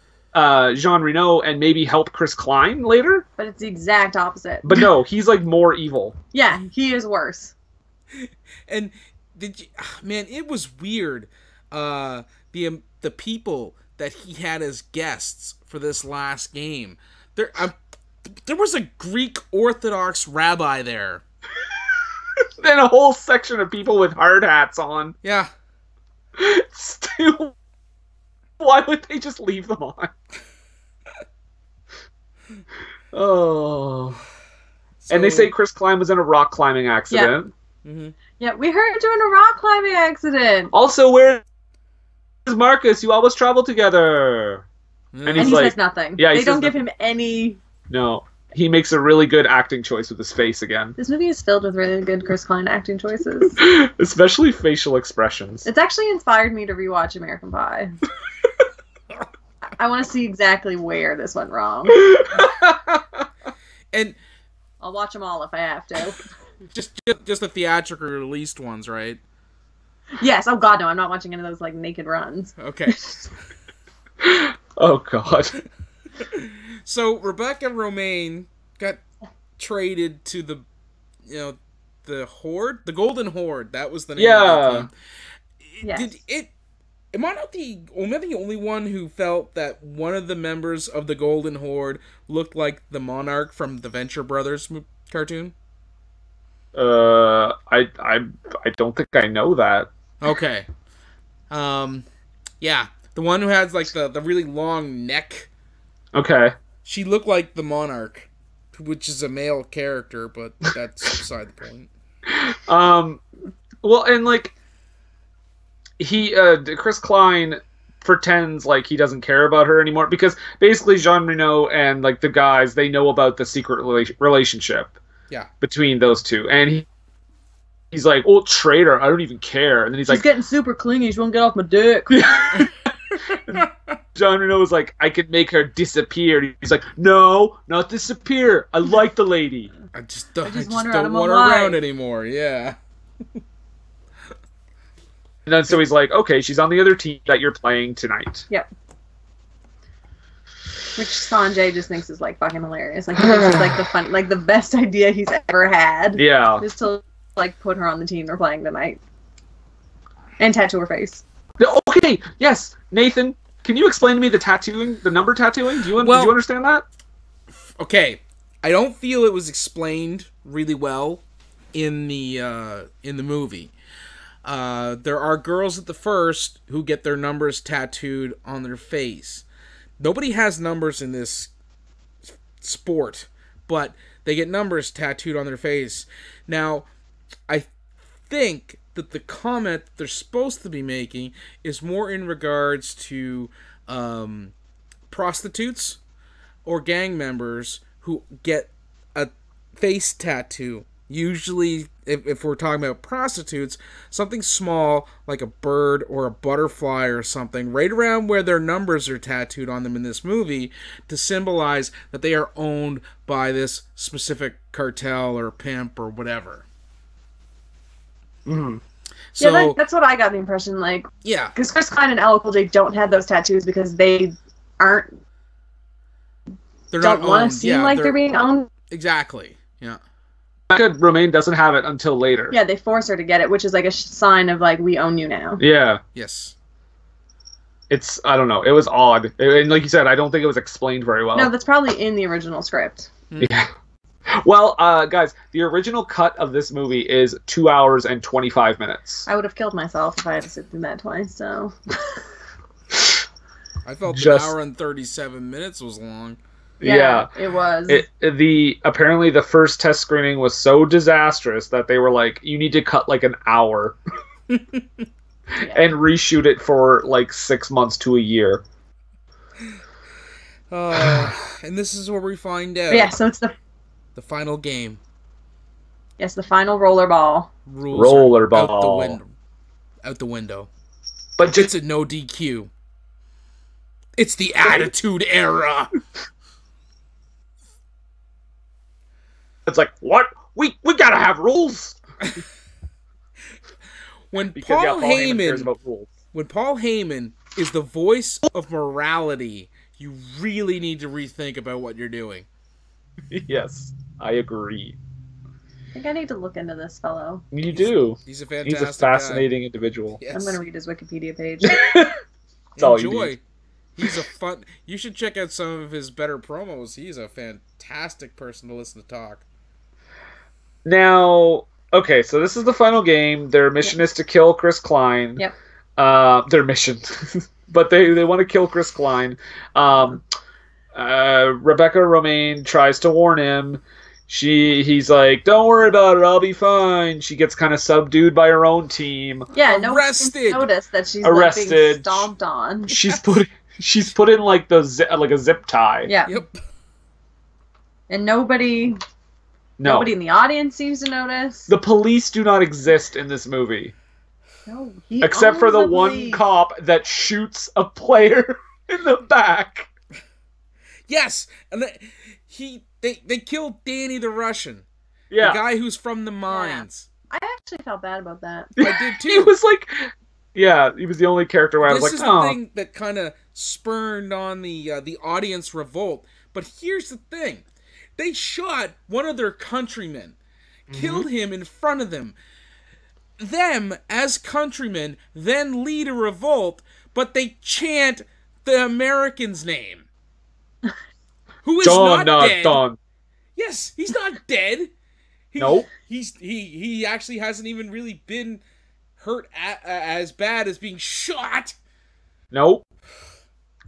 Speaker 1: Jean Reno and maybe help Chris Klein later.
Speaker 3: But it's the exact opposite.
Speaker 1: But no, he's like more evil.
Speaker 3: Yeah, he is worse.
Speaker 2: And man, it was weird. The people that he had as guests for this last game. There was a Greek Orthodox rabbi there.
Speaker 1: Then a whole section of people with hard hats on.
Speaker 2: Yeah.
Speaker 1: Still, why would they just leave them on? Oh.
Speaker 2: So,
Speaker 1: and they say Chris Klein was in a rock climbing accident.
Speaker 3: Yeah.
Speaker 2: Mm-hmm.
Speaker 3: Yeah, we heard you in a rock climbing accident.
Speaker 1: Also, where's Marcus? You always travel together.
Speaker 2: Yeah.
Speaker 3: And he says nothing.
Speaker 1: Yeah,
Speaker 3: they don't give him any
Speaker 1: No. he makes a really good acting choice with his face again.
Speaker 3: This movie is filled with really good Chris Klein acting choices.
Speaker 1: Especially facial expressions.
Speaker 3: It's actually inspired me to rewatch American Pie. I want to see exactly where this went wrong.
Speaker 2: And
Speaker 3: I'll watch them all if I have to.
Speaker 2: just the theatrically released ones, right?
Speaker 3: Yes. Oh God, no! I'm not watching any of those like naked runs.
Speaker 2: Okay.
Speaker 1: Oh God.
Speaker 2: So Rebecca Romaine got traded to the Horde, the Golden Horde. That was the name of the team.
Speaker 3: Yes.
Speaker 2: Am I the only one who felt that one of the members of the Golden Horde looked like the Monarch from the Venture Brothers cartoon?
Speaker 1: I don't think I know that.
Speaker 2: Okay. Yeah, the one who has like the really long neck.
Speaker 1: Okay.
Speaker 2: She looked like the Monarch, which is a male character, but that's beside the point.
Speaker 1: Well, and like Chris Klein pretends like he doesn't care about her anymore because basically Jean Reno and like the guys, they know about the secret relationship between those two, and he's like, "Oh, traitor! I don't even care." And then she's
Speaker 3: getting super clingy. She won't get off my dick.
Speaker 1: Jean Reno was like, "I could make her disappear." He's like, "No, not disappear. I like the lady.
Speaker 2: I just don't want
Speaker 3: her
Speaker 2: around anymore." Yeah.
Speaker 1: And then so he's like, "Okay, she's on the other team that you're playing tonight."
Speaker 3: Yep. Which Sanjay just thinks is like fucking hilarious. Like he thinks it's like the best idea he's ever had.
Speaker 1: Yeah.
Speaker 3: Just to like put her on the team they're playing tonight. And tattoo her face.
Speaker 1: Okay, yes, Nathan, can you explain to me the number tattooing? Do you understand that?
Speaker 2: Okay, I don't feel it was explained really well in the movie. There are girls at the first who get their numbers tattooed on their face. Nobody has numbers in this sport, but they get numbers tattooed on their face. Now, I think that the comment they're supposed to be making is more in regards to prostitutes or gang members who get a face tattoo. Usually, if we're talking about prostitutes, something small like a bird or a butterfly or something right around where their numbers are tattooed on them in this movie to symbolize that they are owned by this specific cartel or pimp or whatever.
Speaker 1: Mm-hmm.
Speaker 2: So,
Speaker 3: yeah, that's what I got the impression. Like,
Speaker 2: yeah,
Speaker 3: because Chris Klein and LL Cool J don't have those tattoos because they aren't.
Speaker 2: They're
Speaker 3: don't
Speaker 2: not
Speaker 3: want
Speaker 2: owned.
Speaker 3: to seem like they're being owned.
Speaker 2: Exactly. Yeah.
Speaker 1: Rebecca Romaine doesn't have it until later.
Speaker 3: Yeah, they force her to get it, which is like a sign of like we own you now.
Speaker 1: Yeah.
Speaker 2: Yes.
Speaker 1: I don't know. It was odd, and like you said, I don't think it was explained very well.
Speaker 3: No, that's probably in the original script.
Speaker 1: Yeah. Well, guys, the original cut of this movie is 2 hours and 25 minutes.
Speaker 3: I would have killed myself if I had to sit through that twice. So.
Speaker 2: I felt an hour and 37 minutes was long.
Speaker 1: Yeah,
Speaker 3: it was.
Speaker 1: Apparently the first test screening was so disastrous that they were like, you need to cut like an hour and reshoot it for like 6 months to a year.
Speaker 2: And this is where we find out.
Speaker 3: Yeah, so it's the
Speaker 2: final game.
Speaker 3: Yes, the final rollerball.
Speaker 1: Rollerball.
Speaker 2: Out the window.
Speaker 1: But
Speaker 2: it's a no DQ. It's the Attitude Era.
Speaker 1: It's like, what? We gotta have rules.
Speaker 2: When Paul Heyman is the voice of morality, you really need to rethink about what you're doing.
Speaker 1: Yes, I agree.
Speaker 3: I think I need to look into this fellow.
Speaker 1: You do.
Speaker 2: He's a fantastic
Speaker 1: fascinating
Speaker 2: guy.
Speaker 1: Individual.
Speaker 3: Yes. I'm going to read his Wikipedia page.
Speaker 1: That's all you need.
Speaker 2: He's a fun... You should check out some of his better promos. He's a fantastic person to listen to talk.
Speaker 1: Now, okay, so this is the final game. Their mission is to kill Chris Klein.
Speaker 3: Yep.
Speaker 1: Their mission. But they want to kill Chris Klein. Rebecca Romaine tries to warn him. He's like, don't worry about it, I'll be fine. She gets kind of subdued by her own team.
Speaker 3: Yeah,
Speaker 2: arrested.
Speaker 3: Notice that she's like being stomped on.
Speaker 1: She's put in like a zip tie.
Speaker 3: Yeah.
Speaker 2: Yep.
Speaker 3: And nobody in the audience seems to notice.
Speaker 1: The police do not exist in this movie.
Speaker 3: No,
Speaker 1: except for the one cop that shoots a player in the back.
Speaker 2: Yes, and they killed Danny the Russian.
Speaker 1: Yeah.
Speaker 2: The guy who's from the mines.
Speaker 3: Yeah. I actually felt bad about that.
Speaker 2: I did too.
Speaker 1: He was like, yeah, he was the only character where I was like,
Speaker 2: this is the thing that kind of spurned on the audience revolt. But here's the thing. They shot one of their countrymen, killed him in front of them. Them, as countrymen, then lead a revolt, but they chant the American's name. Who is not dead.
Speaker 1: Don.
Speaker 2: Yes, he's not dead.
Speaker 1: Nope.
Speaker 2: He actually hasn't even really been hurt as bad as being shot.
Speaker 1: Nope.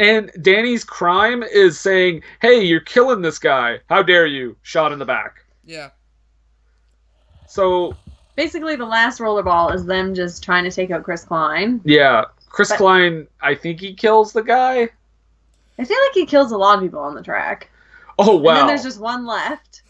Speaker 1: And Danny's crime is saying, hey, you're killing this guy. How dare you? Shot in the back.
Speaker 2: Yeah.
Speaker 1: So...
Speaker 3: basically, the last Rollerball is them just trying to take out Chris Klein.
Speaker 1: Yeah. Chris Klein, I think he kills the guy.
Speaker 3: I feel like he kills a lot of people on the track.
Speaker 1: Oh, wow.
Speaker 3: And then there's just one left.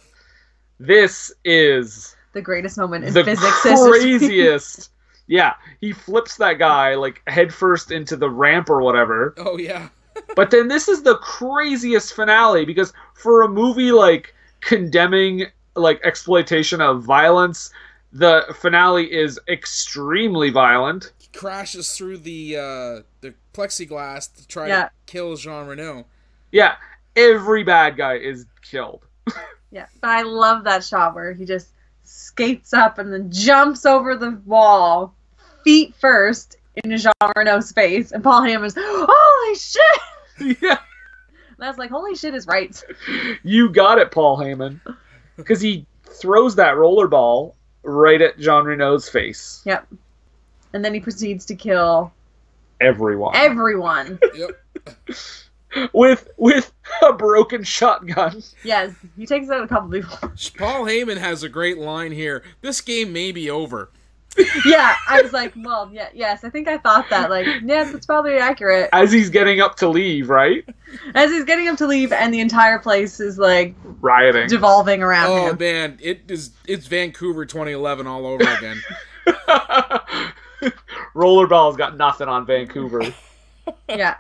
Speaker 1: This is...
Speaker 3: the greatest moment in
Speaker 1: the
Speaker 3: physics
Speaker 1: craziest. Yeah, he flips that guy, like, headfirst into the ramp or whatever.
Speaker 2: Oh, yeah.
Speaker 1: But then this is the craziest finale, because for a movie, like, condemning, like, exploitation of violence, the finale is extremely violent.
Speaker 2: He crashes through the plexiglass to try to kill Jean Reno.
Speaker 1: Yeah, every bad guy is killed.
Speaker 3: Yeah, but I love that shot where he just skates up and then jumps over the wall, feet first, into Jean Reno's face, and Paul Heyman's, holy shit!
Speaker 1: Yeah.
Speaker 3: And I was like, holy shit is right.
Speaker 1: You got it, Paul Heyman. Because he throws that rollerball right at Jean Reno's face.
Speaker 3: Yep. And then he proceeds to kill...
Speaker 1: everyone.
Speaker 2: Yep.
Speaker 1: With a broken shotgun.
Speaker 3: Yes, he takes out a couple people.
Speaker 2: Paul Heyman has a great line here. This game may be over.
Speaker 3: Yeah, I was like, well, yes, I think I thought that. Like, yes, it's probably accurate.
Speaker 1: As he's getting up to leave, right?
Speaker 3: As he's getting up to leave, and the entire place is, like...
Speaker 1: rioting.
Speaker 3: Devolving around him.
Speaker 2: Oh, man, it's Vancouver 2011 all over again.
Speaker 1: Rollerball's got nothing on Vancouver.
Speaker 3: Yeah.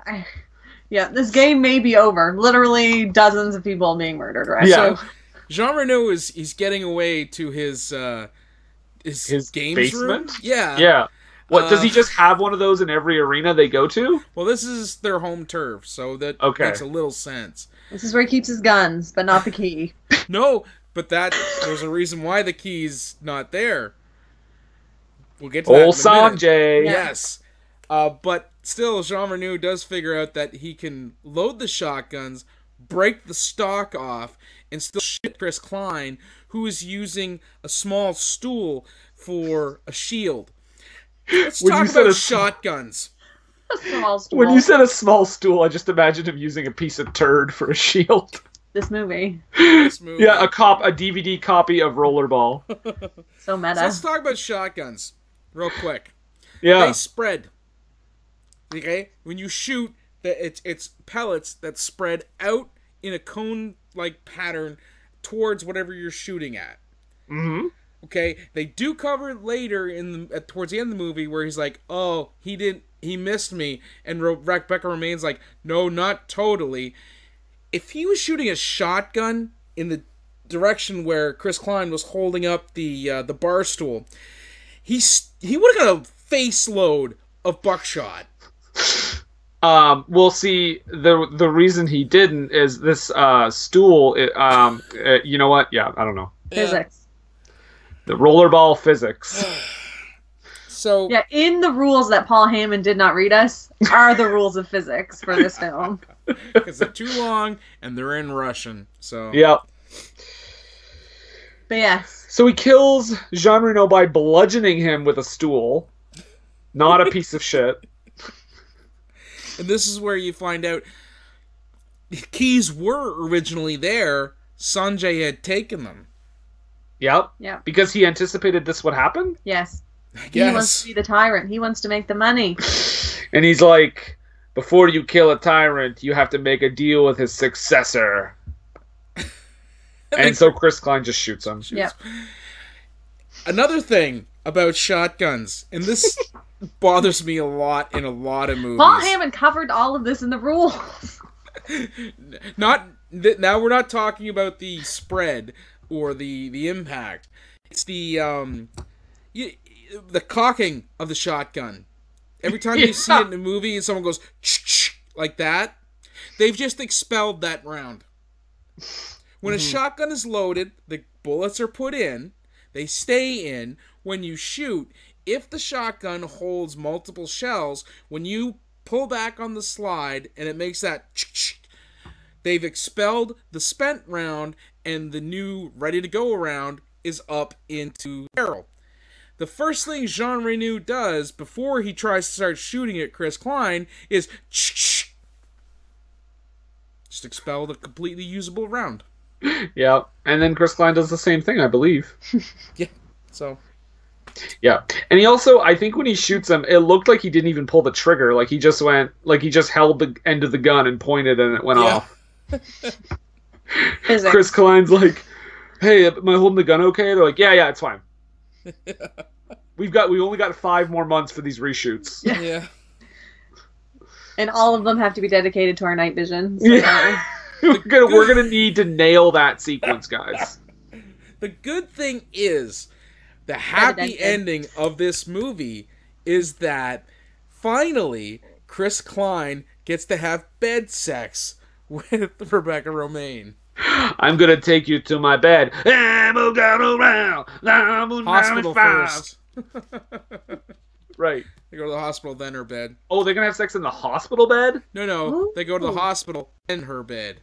Speaker 3: Yeah, this game may be over. Literally dozens of people being murdered, right?
Speaker 1: Yeah.
Speaker 3: So,
Speaker 2: Jean Reno he's getting away to his games
Speaker 1: basement?
Speaker 2: room. Yeah.
Speaker 1: Yeah. What, does he just have one of those in every arena they go to?
Speaker 2: Well, this is their home turf, so that makes a little sense.
Speaker 3: this is where he keeps his guns, but not the key.
Speaker 2: No, but there's a reason why the key's not there. We'll get to that in a minute.
Speaker 1: Sanjay.
Speaker 2: Yes. But still, Jean Reno does figure out that he can load the shotguns, break the stock off, and still shoot Chris Klein, who is using a small stool for a shield. Let's talk about shotguns.
Speaker 3: A small stool.
Speaker 1: When you said a small stool, I just imagined him using a piece of turd for a shield.
Speaker 3: This movie.
Speaker 1: Yeah, a DVD copy of Rollerball.
Speaker 3: So meta.
Speaker 2: So let's talk about shotguns real quick.
Speaker 1: Yeah.
Speaker 2: They spread. Okay? When you shoot, it's pellets that spread out in a cone-like pattern towards whatever you're shooting at.
Speaker 1: Mm-hmm.
Speaker 2: Okay? They do cover it later towards the end of the movie where he's like, oh, he missed me. And Rebecca remains like, no, not totally. If he was shooting a shotgun in the direction where Chris Klein was holding up the bar stool, he would have got a face load of buckshot.
Speaker 1: We'll see. The reason he didn't is this stool. You know what? Yeah, I don't know.
Speaker 3: Physics.
Speaker 1: The Rollerball physics.
Speaker 2: So
Speaker 3: yeah, in the rules that Paul Heyman did not read us are the rules of physics for this film.
Speaker 2: Because they're too long and they're in Russian. So
Speaker 1: Yep.
Speaker 3: But yes.
Speaker 1: So he kills Jean Reno by bludgeoning him with a stool. Not a piece of shit.
Speaker 2: And this is where you find out the keys were originally there. Sanjay had taken them.
Speaker 1: Yep.
Speaker 3: Yeah.
Speaker 1: Because he anticipated this would happen?
Speaker 3: Yes.
Speaker 2: I guess.
Speaker 3: He wants to be the tyrant. He wants to make the money.
Speaker 1: And he's like, before you kill a tyrant, you have to make a deal with his successor. And so Chris Klein just shoots him.
Speaker 3: Yep.
Speaker 2: Another thing about shotguns, and this bothers me a lot in a lot of movies.
Speaker 3: Paul Heyman covered all of this in the rules.
Speaker 2: Now we're not talking about the spread or the impact. It's the cocking of the shotgun. Every time you see it in a movie and someone goes like that, they've just expelled that round. When a shotgun is loaded, the bullets are put in, they stay in. When you shoot, if the shotgun holds multiple shells, when you pull back on the slide and it makes that they've expelled the spent round, and the new ready-to-go round is up into the barrel. The first thing Jean Reno does before he tries to start shooting at Chris Klein is just expel the completely usable round.
Speaker 1: Yeah, and then Chris Klein does the same thing, I believe.
Speaker 2: Yeah, so...
Speaker 1: Yeah, and he also, I think when he shoots him, it looked like he didn't even pull the trigger. Like he just held the end of the gun and pointed and it went off. Chris Klein's like, "Hey, am I holding the gun okay?" They're like, "Yeah, it's fine. We only got 5 more months for these reshoots."
Speaker 2: Yeah.
Speaker 3: And all of them have to be dedicated to our night vision. So.
Speaker 1: Yeah. We're gonna need to nail that sequence, guys.
Speaker 2: The good thing is, the happy ending of this movie is that finally Chris Klein gets to have bed sex with Rebecca Romijn.
Speaker 1: I'm gonna take you to my bed.
Speaker 2: Hospital first.
Speaker 1: Right.
Speaker 2: They go to the hospital, then her bed.
Speaker 1: Oh, they're gonna have sex in the hospital bed?
Speaker 2: No. They go to the hospital, then her bed.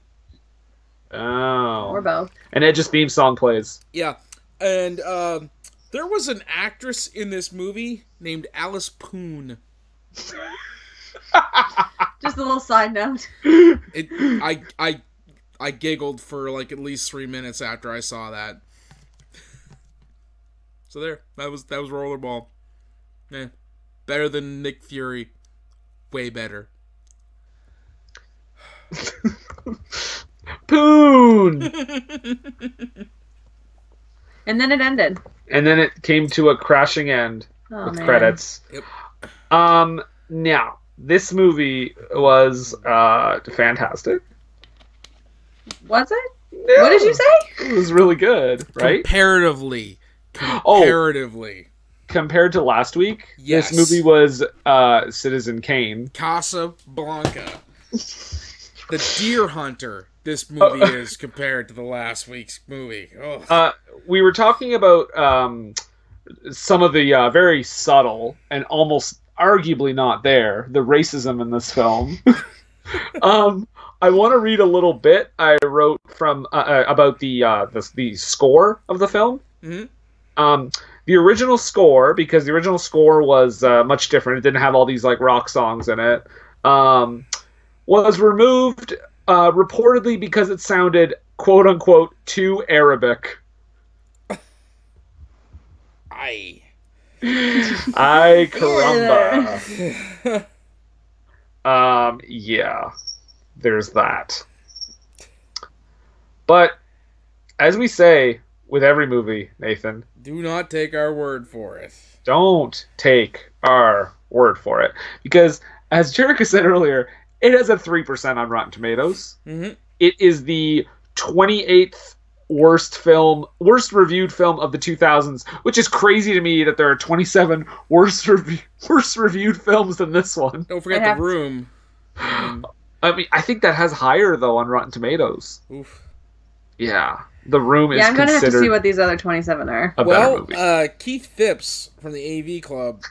Speaker 1: Oh.
Speaker 3: Or both. And
Speaker 1: Edge's theme song plays.
Speaker 2: Yeah. And there was an actress in this movie named Alice Poon.
Speaker 3: Just a little side note.
Speaker 2: I giggled for like at least 3 minutes after I saw that. So there, that was Rollerball. Yeah, better than Nick Fury. Way better.
Speaker 1: Poon.
Speaker 3: And then it ended.
Speaker 1: And then it came to a crashing end with credits.
Speaker 2: Yep.
Speaker 1: Now, this movie was fantastic.
Speaker 3: Was it?
Speaker 1: Yeah.
Speaker 3: What did you say?
Speaker 1: It was really good, right?
Speaker 2: Comparatively.
Speaker 1: Compared to last week,
Speaker 2: yes.
Speaker 1: This movie was Citizen Kane.
Speaker 2: Casablanca. The Deer Hunter this movie is compared to the last week's movie.
Speaker 1: We were talking about some of the very subtle and almost arguably not there, the racism in this film. I want to read a little bit I wrote from about the score of the film.
Speaker 2: Mm-hmm.
Speaker 1: The original score, because the original score was much different. It didn't have all these like rock songs in it. Was removed reportedly because it sounded quote unquote too Arabic.
Speaker 2: Ay
Speaker 1: caramba. Yeah. There's that. But as we say with every movie, Nathan,
Speaker 2: do not take our word for it.
Speaker 1: Don't take our word for it. Because, as Jerika said earlier, it has a 3% on Rotten Tomatoes.
Speaker 2: Mm-hmm.
Speaker 1: It is the 28th worst reviewed film of the 2000s, which is crazy to me that there are 27 worst reviewed films than this one.
Speaker 2: Don't forget The Room.
Speaker 1: I mean, I think that has higher, though, on Rotten Tomatoes.
Speaker 2: Oof.
Speaker 1: Yeah. The Room is
Speaker 3: I'm going to have to
Speaker 1: considered
Speaker 3: see what these other 27 are.
Speaker 1: a better movie.
Speaker 2: Keith Phipps from the AV Club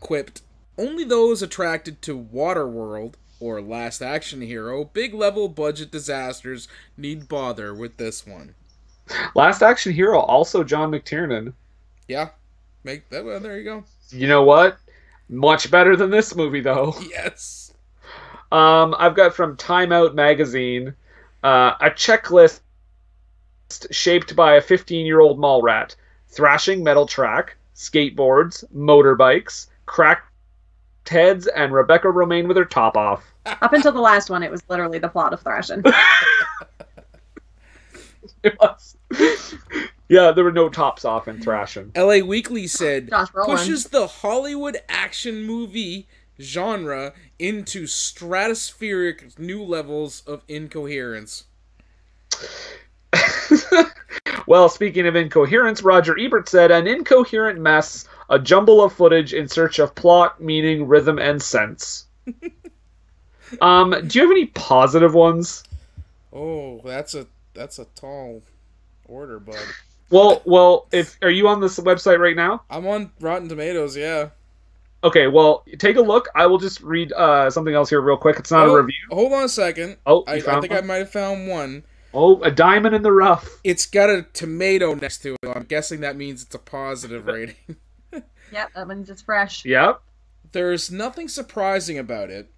Speaker 2: quipped, "Only those attracted to Waterworld or Last Action Hero, big level budget disasters need bother with this one."
Speaker 1: Last Action Hero, also John McTiernan.
Speaker 2: Yeah. Make that one. There you go.
Speaker 1: You know what? Much better than this movie, though.
Speaker 2: Yes.
Speaker 1: I've got from Time Out magazine a checklist shaped by a 15-year-old mall rat: thrashing metal track, skateboards, motorbikes, cracked heads, and Rebecca Romijn with her top off.
Speaker 3: Up until the last one, it was literally the plot of Thrashing.
Speaker 1: It was. Yeah, there were no tops off in thrashing.
Speaker 2: LA Weekly said,
Speaker 3: Josh Brolin.
Speaker 2: pushes the Hollywood action movie genre into stratospheric new levels of incoherence.
Speaker 1: Well, speaking of incoherence, Roger Ebert said, an incoherent mess, a jumble of footage in search of plot, meaning, rhythm, and sense. Do you have any positive ones?
Speaker 2: Oh, that's a tall order, bud.
Speaker 1: Well, are you on this website right now?
Speaker 2: I'm on Rotten Tomatoes, yeah.
Speaker 1: Okay, well, take a look. I will just read something else here real quick. It's not a review.
Speaker 2: Hold on a second.
Speaker 1: Oh,
Speaker 2: I think I might have found one.
Speaker 1: Oh, a diamond in the rough.
Speaker 2: It's got a tomato next to it. I'm guessing that means it's a positive rating.
Speaker 3: Yep, that means it's fresh.
Speaker 1: Yep.
Speaker 2: There's nothing surprising about it,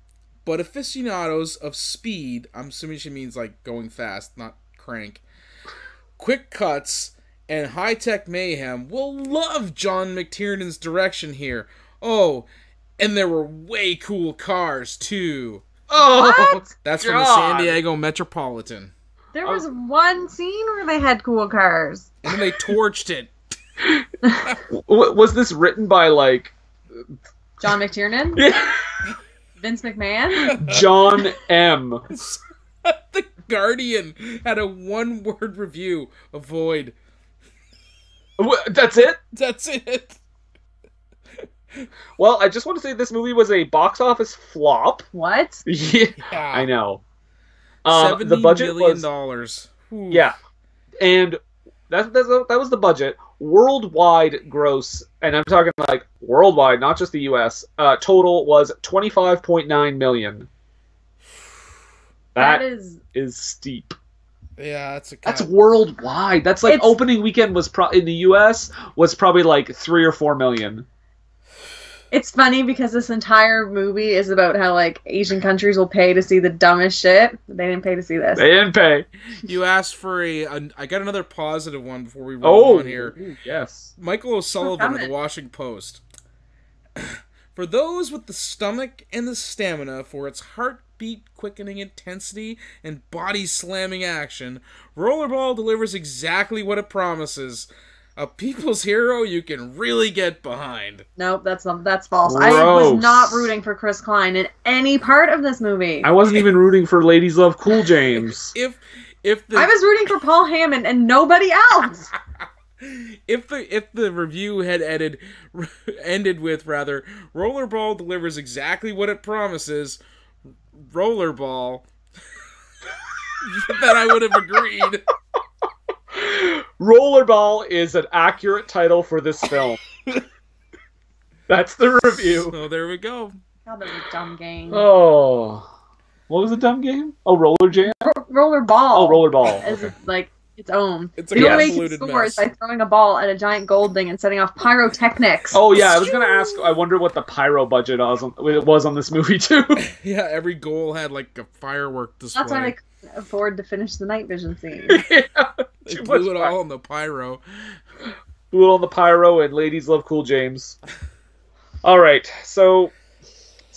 Speaker 2: but aficionados of speed, I'm assuming she means like going fast, not crank, quick cuts, and high-tech mayhem will love John McTiernan's direction here. Oh, and there were way cool cars, too.
Speaker 1: Oh,
Speaker 3: What?
Speaker 2: That's from the San Diego Metropolitan.
Speaker 3: There was one scene where they had cool cars.
Speaker 2: And then they torched it.
Speaker 1: Was this written by, like...
Speaker 3: John McTiernan? Vince McMahon?
Speaker 1: John M.
Speaker 2: The Guardian had a one-word review. Avoid.
Speaker 1: That's it?
Speaker 2: That's it.
Speaker 1: Well, I just want to say this movie was a box office flop.
Speaker 3: What?
Speaker 1: Yeah, I know.
Speaker 2: $70
Speaker 1: the budget
Speaker 2: million.
Speaker 1: was...
Speaker 2: Ooh.
Speaker 1: Yeah. And that was the budget. Worldwide gross, and I'm talking like worldwide, not just the U.S., total was $25.9 million.
Speaker 3: That is
Speaker 1: steep.
Speaker 2: Yeah,
Speaker 1: that's worldwide. That's like opening weekend was in the U.S. was probably like 3 or 4 million.
Speaker 3: It's funny because this entire movie is about how like Asian countries will pay to see the dumbest shit. They didn't pay to see this.
Speaker 1: They didn't pay.
Speaker 2: You asked for I got another positive one before we roll on here.
Speaker 1: Ooh, yes.
Speaker 2: Michael O'Sullivan of the Washington Post. For those with the stomach and the stamina for its heartbeat quickening intensity and body slamming action, Rollerball delivers exactly what it promises. A people's hero you can really get behind.
Speaker 3: Nope, that's false.
Speaker 1: Gross.
Speaker 3: I was not rooting for Chris Klein in any part of this movie.
Speaker 1: I wasn't even rooting for Ladies Love Cool James.
Speaker 2: I
Speaker 3: was rooting for Paul Heyman and nobody else.
Speaker 2: If the review had ended with Rollerball delivers exactly what it promises, Rollerball, then I would have agreed.
Speaker 1: Rollerball is an accurate title for this film. That's the review.
Speaker 2: So there we go.
Speaker 3: God, that was a dumb game.
Speaker 1: Oh. What was the dumb game? Oh, Roller Jam?
Speaker 3: Rollerball.
Speaker 1: Oh, Rollerball.
Speaker 3: Is
Speaker 1: Okay.
Speaker 3: like its own.
Speaker 2: It's a
Speaker 3: the only way you
Speaker 2: convoluted
Speaker 3: can score
Speaker 2: mess.
Speaker 3: is by throwing a ball at a giant gold thing and setting off pyrotechnics.
Speaker 1: Oh, yeah, I was going to ask, I wonder what the pyro budget was on this movie, too.
Speaker 2: Yeah, every goal had like a firework display.
Speaker 3: That's why they couldn't afford to finish the night vision scene.
Speaker 1: Yeah,
Speaker 2: They
Speaker 1: too
Speaker 2: blew it
Speaker 1: much
Speaker 2: all on the pyro.
Speaker 1: Blew it on the pyro and Ladies Love Cool James. All right, so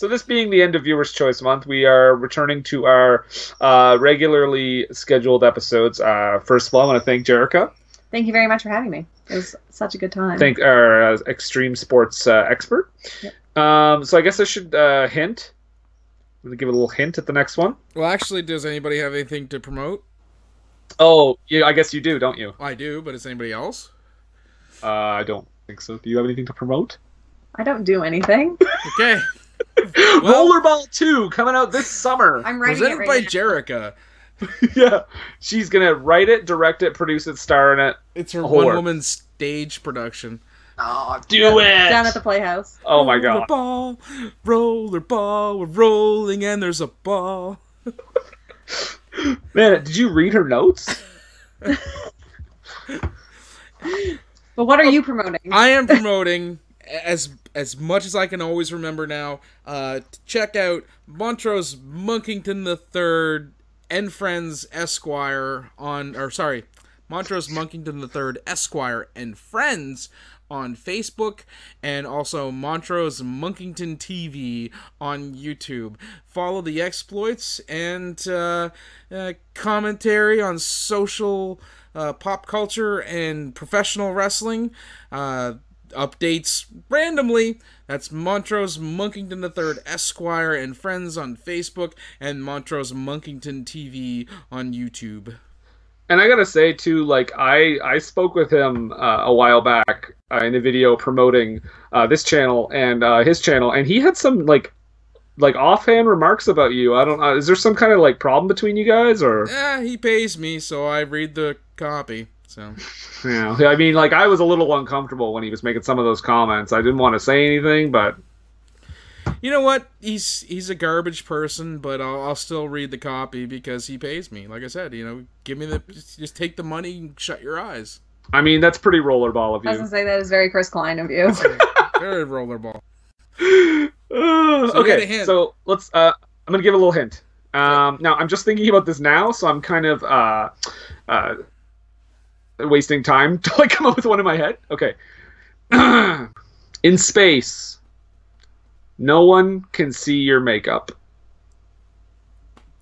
Speaker 1: this being the end of Viewer's Choice Month, we are returning to our regularly scheduled episodes. First of all, I want to thank Jerika.
Speaker 3: Thank you very much for having me. It was such a good time.
Speaker 1: Thank our extreme sports expert.
Speaker 3: Yep.
Speaker 1: So I guess I should hint. I'm going to give a little hint at the next one.
Speaker 2: Well, actually, does anybody have anything to promote?
Speaker 1: Oh, yeah, I guess you do, don't you?
Speaker 2: I do, but is anybody else?
Speaker 1: I don't think so. Do you have anything to promote?
Speaker 3: I don't do anything.
Speaker 2: Okay. Well,
Speaker 1: Rollerball 2 coming out this summer.
Speaker 3: I'm writing
Speaker 2: presented
Speaker 3: it
Speaker 2: by
Speaker 3: right now.
Speaker 2: Jerika.
Speaker 1: Yeah, she's gonna write it, direct it, produce it, star in it.
Speaker 2: It's her
Speaker 1: Whole work.
Speaker 2: one-woman stage production.
Speaker 1: Oh, do it!
Speaker 3: Down at the Playhouse.
Speaker 1: Oh my god.
Speaker 2: Rollerball, we're rolling and there's a ball.
Speaker 1: Man, did you read her notes?
Speaker 3: But what are you promoting?
Speaker 2: I am promoting, as much as I can always remember now, to check out Montrose Monkington III and Friends Esquire Montrose Monkington III Esquire and Friends on Facebook, and also Montrose Monkington TV on YouTube. Follow the exploits and commentary on social, pop culture, and professional wrestling. Updates randomly. That's Montrose Monkington III Esquire and Friends on Facebook, and Montrose Monkington TV on YouTube.
Speaker 1: And I gotta say too, like I spoke with him a while back in a video promoting this channel and his channel, and he had some like offhand remarks about you. I don't know. Is there some kind of like problem between you guys, or?
Speaker 2: Yeah, he pays me, so I read the copy. So.
Speaker 1: Yeah, I mean, like I was a little uncomfortable when he was making some of those comments. I didn't want to say anything, but
Speaker 2: you know what? He's a garbage person, but I'll still read the copy because he pays me. Like I said, give me just take the money and shut your eyes.
Speaker 1: I mean, that's pretty rollerball of you.
Speaker 3: I was gonna say that is very Chris Klein of you.
Speaker 2: Very rollerball.
Speaker 1: Okay, so let's. I'm gonna give a little hint. Now I'm just thinking about this now, so I'm kind of wasting time to like come up with one in my head. Okay. In space, no one can see your makeup.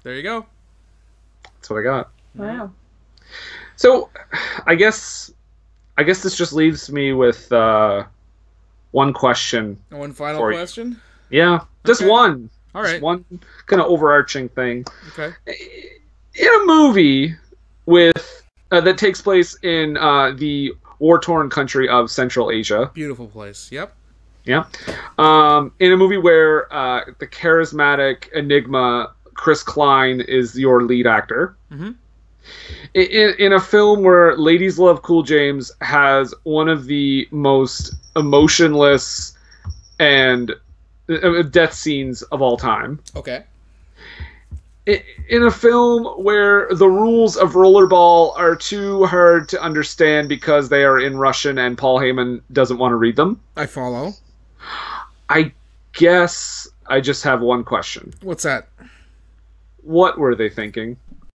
Speaker 2: There you go.
Speaker 1: That's what I got.
Speaker 3: Wow.
Speaker 1: So, I guess this just leaves me with one question.
Speaker 2: One final question?
Speaker 1: Yeah, just one.
Speaker 2: All right.
Speaker 1: Just one kind of overarching thing.
Speaker 2: Okay.
Speaker 1: In a movie with that takes place in the war-torn country of Central Asia.
Speaker 2: Beautiful place. Yep.
Speaker 1: Yeah. In a movie where the charismatic enigma Chris Klein is your lead actor.
Speaker 2: Mm-hmm.
Speaker 1: In a film where Ladies Love Cool James has one of the most emotionless and death scenes of all time.
Speaker 2: Okay.
Speaker 1: In a film where the rules of Rollerball are too hard to understand because they are in Russian and Paul Heyman doesn't want to read them.
Speaker 2: I follow.
Speaker 1: I guess I just have one question.
Speaker 2: What's that?
Speaker 1: What were they thinking?